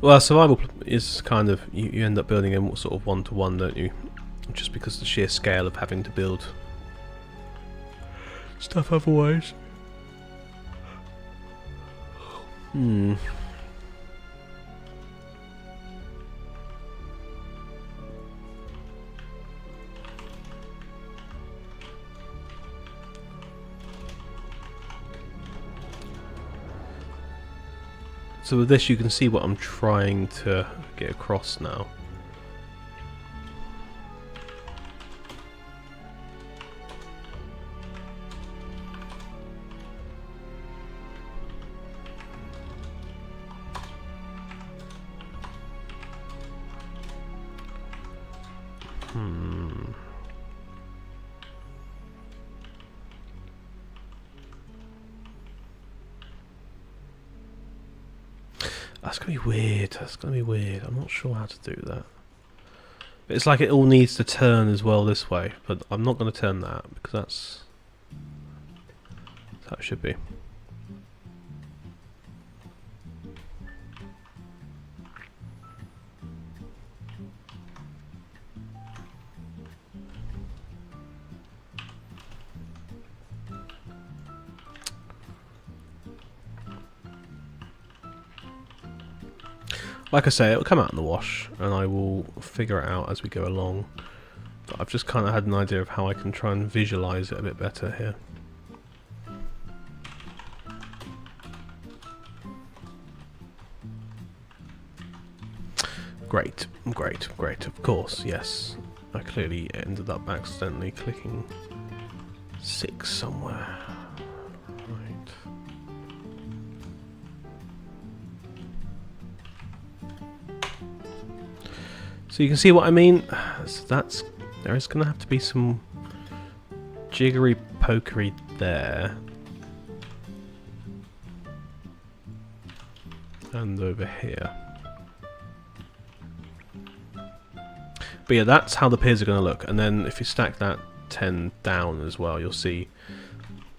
Well, survival is kind of, you end up building in sort of one-to-one, don't you? Just because of the sheer scale of having to build stuff otherwise. So with this you can see what I'm trying to get across now. That's going to be weird. That's going to be weird. I'm not sure how to do that. But it's like it all needs to turn as well this way. But I'm not going to turn that because that's how it should be. Like I say, it'll come out in the wash, and I will figure it out as we go along. But I've just kind of had an idea of how I can try and visualise it a bit better here. Great, great, great, of course, yes. I clearly ended up accidentally clicking 6 somewhere. Right. So you can see what I mean. So there is going to have to be some jiggery pokery there, and over here. But yeah, that's how the piers are going to look. And then if you stack that 10 down as well, you'll see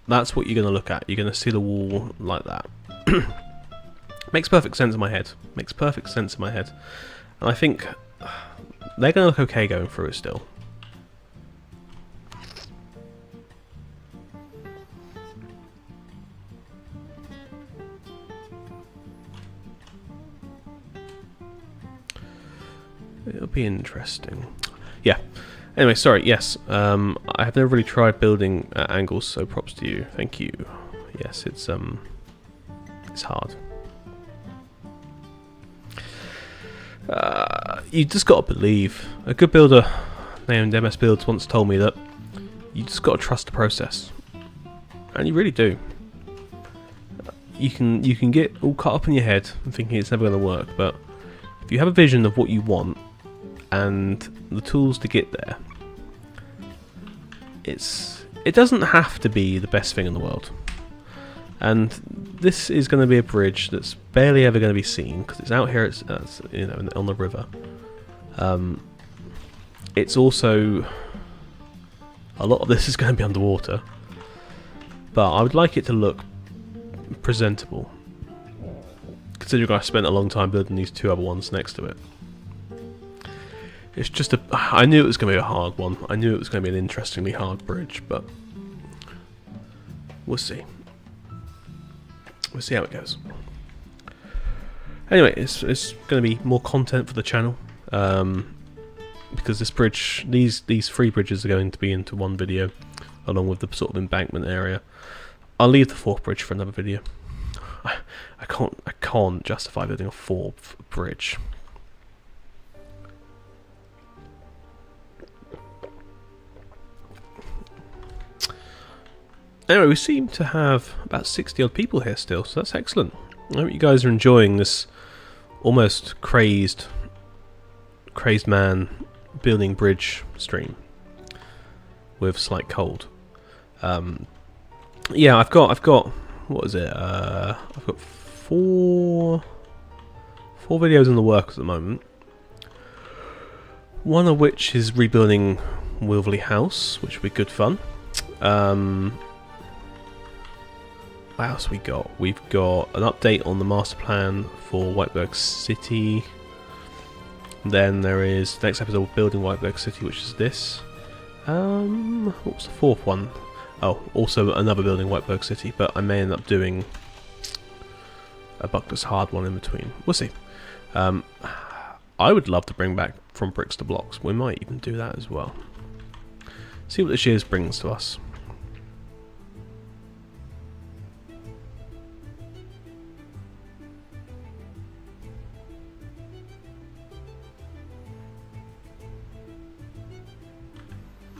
that's what you're going to look at. You're going to see the wall like that. Makes perfect sense in my head. Makes perfect sense in my head. And I think they're going to look okay going through it still. It'll be interesting. Yeah. Anyway, sorry. Yes. I have never really tried building at angles, so props to you. Thank you. Yes, it's hard. You just got to believe. A good builder named MS Builds once told me that you just got to trust the process, and you really do. You can get all caught up in your head and thinking it's never going to work, but if you have a vision of what you want and the tools to get there, it doesn't have to be the best thing in the world. And this is going to be a bridge that's barely ever going to be seen because it's out here. It's you know, on the river. It's also, a lot of this is going to be underwater, but I would like it to look presentable, considering I spent a long time building these two other ones next to it. It's just I knew it was going to be a hard one. I knew it was going to be an interestingly hard bridge, but we'll see. We'll see how it goes. Anyway, it's going to be more content for the channel, because this bridge, these three bridges are going to be into one video, along with the sort of embankment area. I'll leave the fourth bridge for another video. I can't justify building a fourth bridge. Anyway, we seem to have about 60 odd people here still, so that's excellent. I hope you guys are enjoying this almost crazed man building bridge stream with slight cold. Yeah, I've got what is it? I've got four videos in the works at the moment. One of which is rebuilding Wilverley House, which will be good fun. What else we got? We've got an update on the master plan for Whiteberg City. Then there is the next episode building Whiteberg City, which is this. What was the fourth one? Oh, also another building Whiteberg City, but I may end up doing a Buckless Hard one in between. We'll see. I would love to bring back From Bricks to Blocks. We might even do that as well. See what this year's brings to us.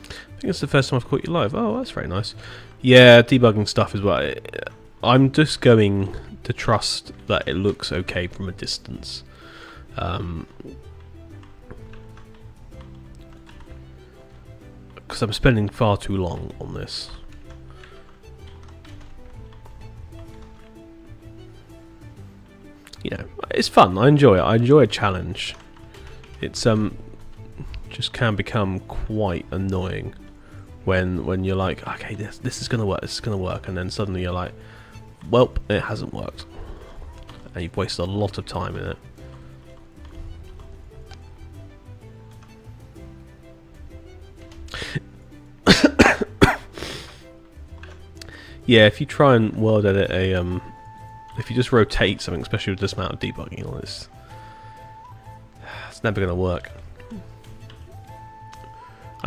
I think it's the first time I've caught you live. Oh, that's very nice. Yeah, debugging stuff as well. I'm just going to trust that it looks okay from a distance. Because I'm spending far too long on this. You know, it's fun. I enjoy it. I enjoy a challenge. It's just can become quite annoying when you're like, okay, this is gonna work, this is gonna work, and then suddenly you're like, well, it hasn't worked, and you've wasted a lot of time in it. Yeah, if you try and world edit if you just rotate something, especially with this amount of debugging on this, it's never gonna work.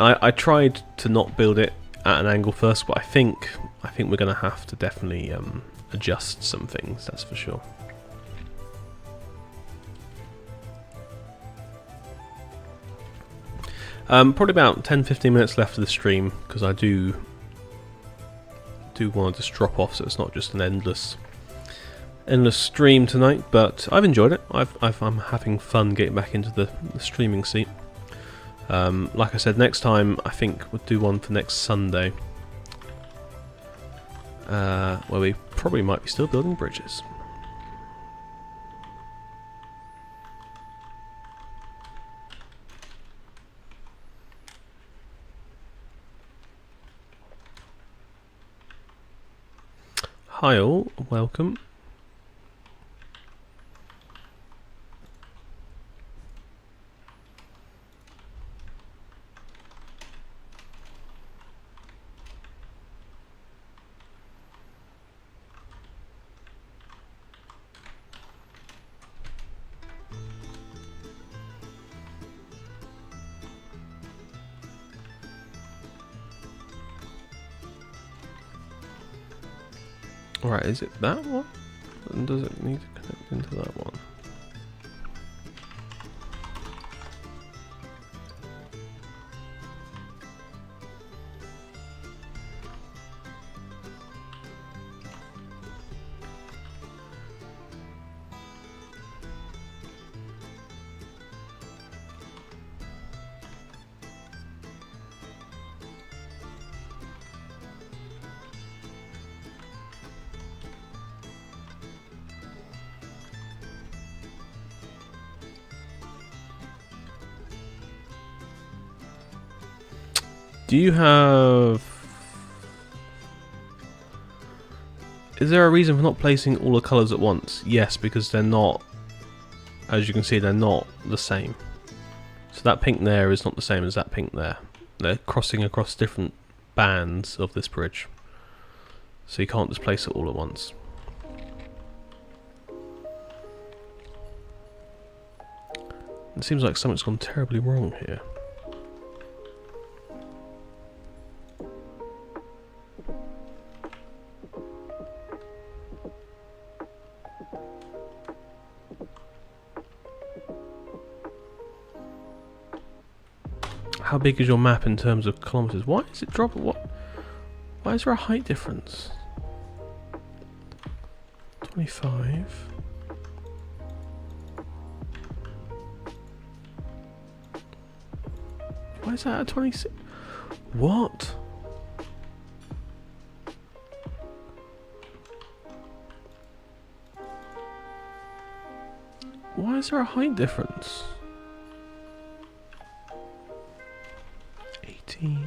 I tried to not build it at an angle first, but I think we're going to have to definitely adjust some things, that's for sure. Probably about 10-15 minutes left of the stream, because I do want to just drop off, so it's not just an endless stream tonight. But I've enjoyed it. I'm having fun getting back into the streaming seat. Like I said, next time I think we'll do one for next Sunday, where we probably might be still building bridges. Hi all, welcome. Alright, is it that one? And does it need to connect into that one? Do you have... Is there a reason for not placing all the colours at once? Yes, because they're not, as you can see, they're not the same. So that pink there is not the same as that pink there. They're crossing across different bands of this bridge. So you can't just place it all at once. It seems like something's gone terribly wrong here. How big is your map in terms of kilometers? Why is it dropping? What? Why is there a height difference? 25. Why is that at 26? What? Why is there a height difference? 18.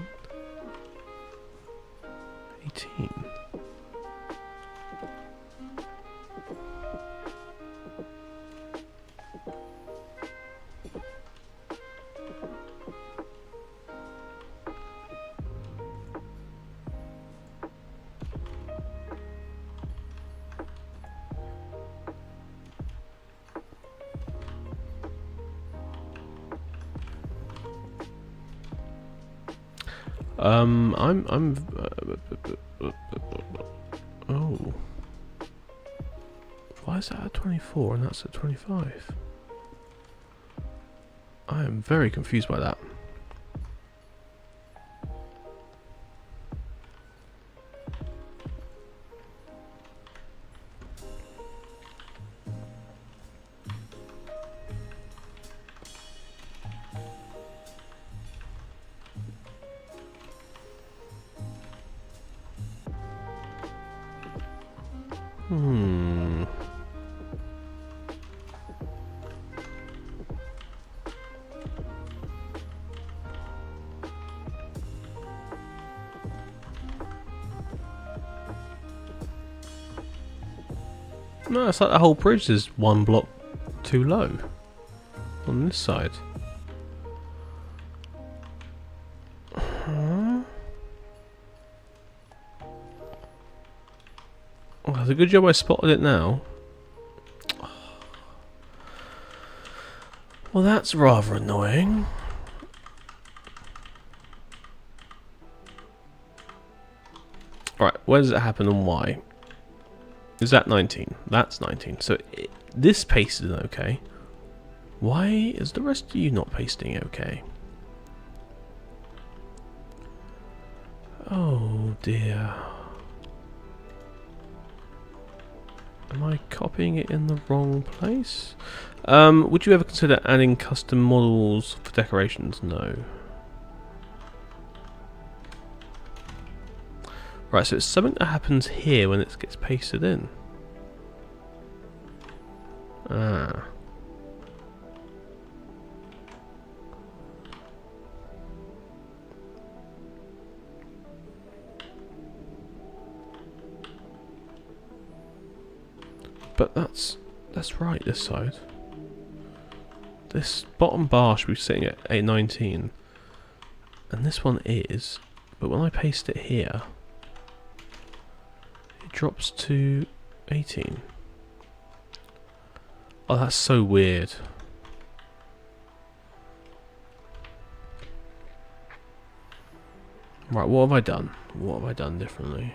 Oh. Why is that at 24 and that's at 25? I am very confused by that. No, it's like the whole bridge is one block too low on this side. Well, it's a good job I spotted it now. Well, that's rather annoying. Alright, where does it happen and why? Is that 19? That's 19. So this paste is okay. Why is the rest of you not pasting okay? Oh dear. Am I copying it in the wrong place? Would you ever consider adding custom models for decorations? No. Right, so it's something that happens here when it gets pasted in. Ah. But that's right, this side. This bottom bar should be sitting at 819. And this one is, but when I paste it here, drops to 18. Oh, that's so weird. Right, what have I done? What have I done differently?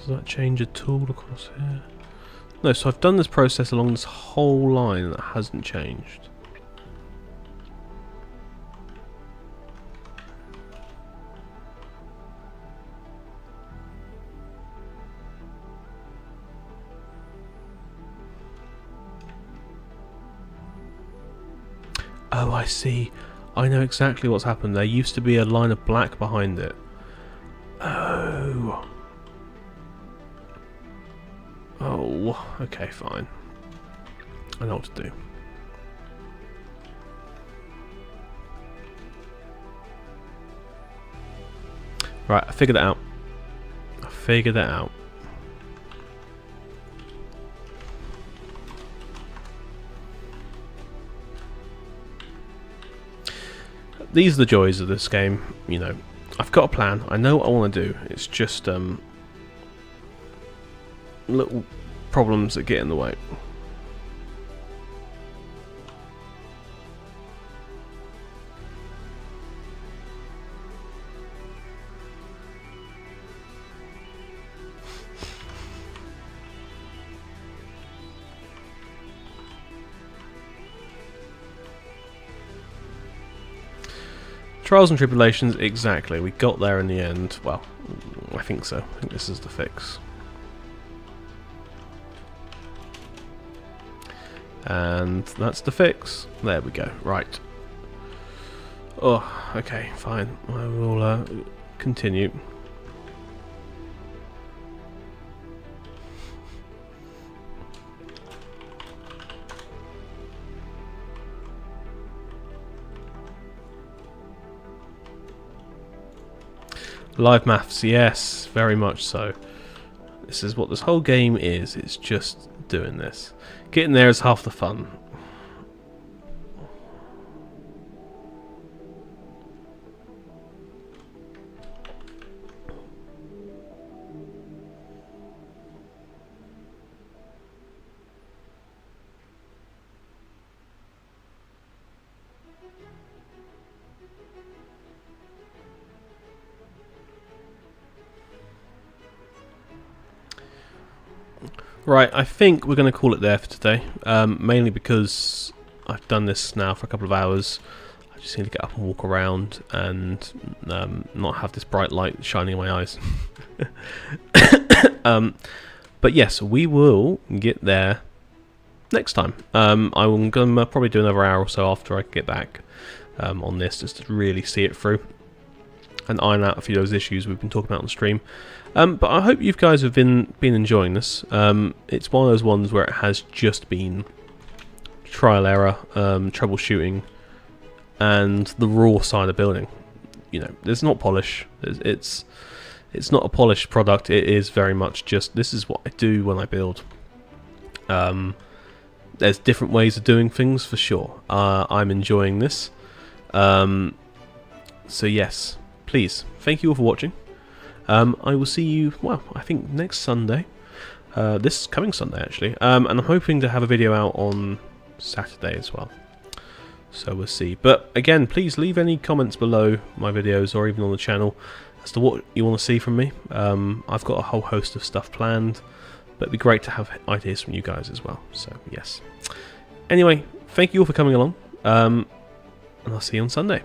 Does that change at all across here? No, so I've done this process along this whole line and that hasn't changed. Oh, I see. I know exactly what's happened. There used to be a line of black behind it. Oh. Oh, okay, fine. I know what to do. Right, I figured it out. I figured it out. These are the joys of this game, you know. I've got a plan. I know what I want to do. It's just little problems that get in the way. Trials and tribulations, exactly. We got there in the end. Well, I think so. I think this is the fix. And that's the fix. There we go. Right. Oh, okay, fine. I will continue. Live maths, yes, very much so. This is what this whole game is. It's just doing this. Getting there is half the fun. Right, I think we're going to call it there for today, mainly because I've done this now for a couple of hours. I just need to get up and walk around and not have this bright light shining in my eyes. But yes, we will get there next time. I'm going to probably do another hour or so after I get back on this, just to really see it through and iron out a few of those issues we've been talking about on stream. But I hope you guys have been enjoying this. It's one of those ones where it has just been trial error, troubleshooting, and the raw side of building. You know, there's not polish. It's not a polished product. It is very much just, this is what I do when I build. There's different ways of doing things for sure. I'm enjoying this. So yes, please, thank you all for watching. I will see you, well, I think next Sunday. This coming Sunday, actually. And I'm hoping to have a video out on Saturday as well. So we'll see. But again, please leave any comments below my videos or even on the channel as to what you want to see from me. I've got a whole host of stuff planned, but it'd be great to have ideas from you guys as well. So, yes. Anyway, thank you all for coming along. And I'll see you on Sunday.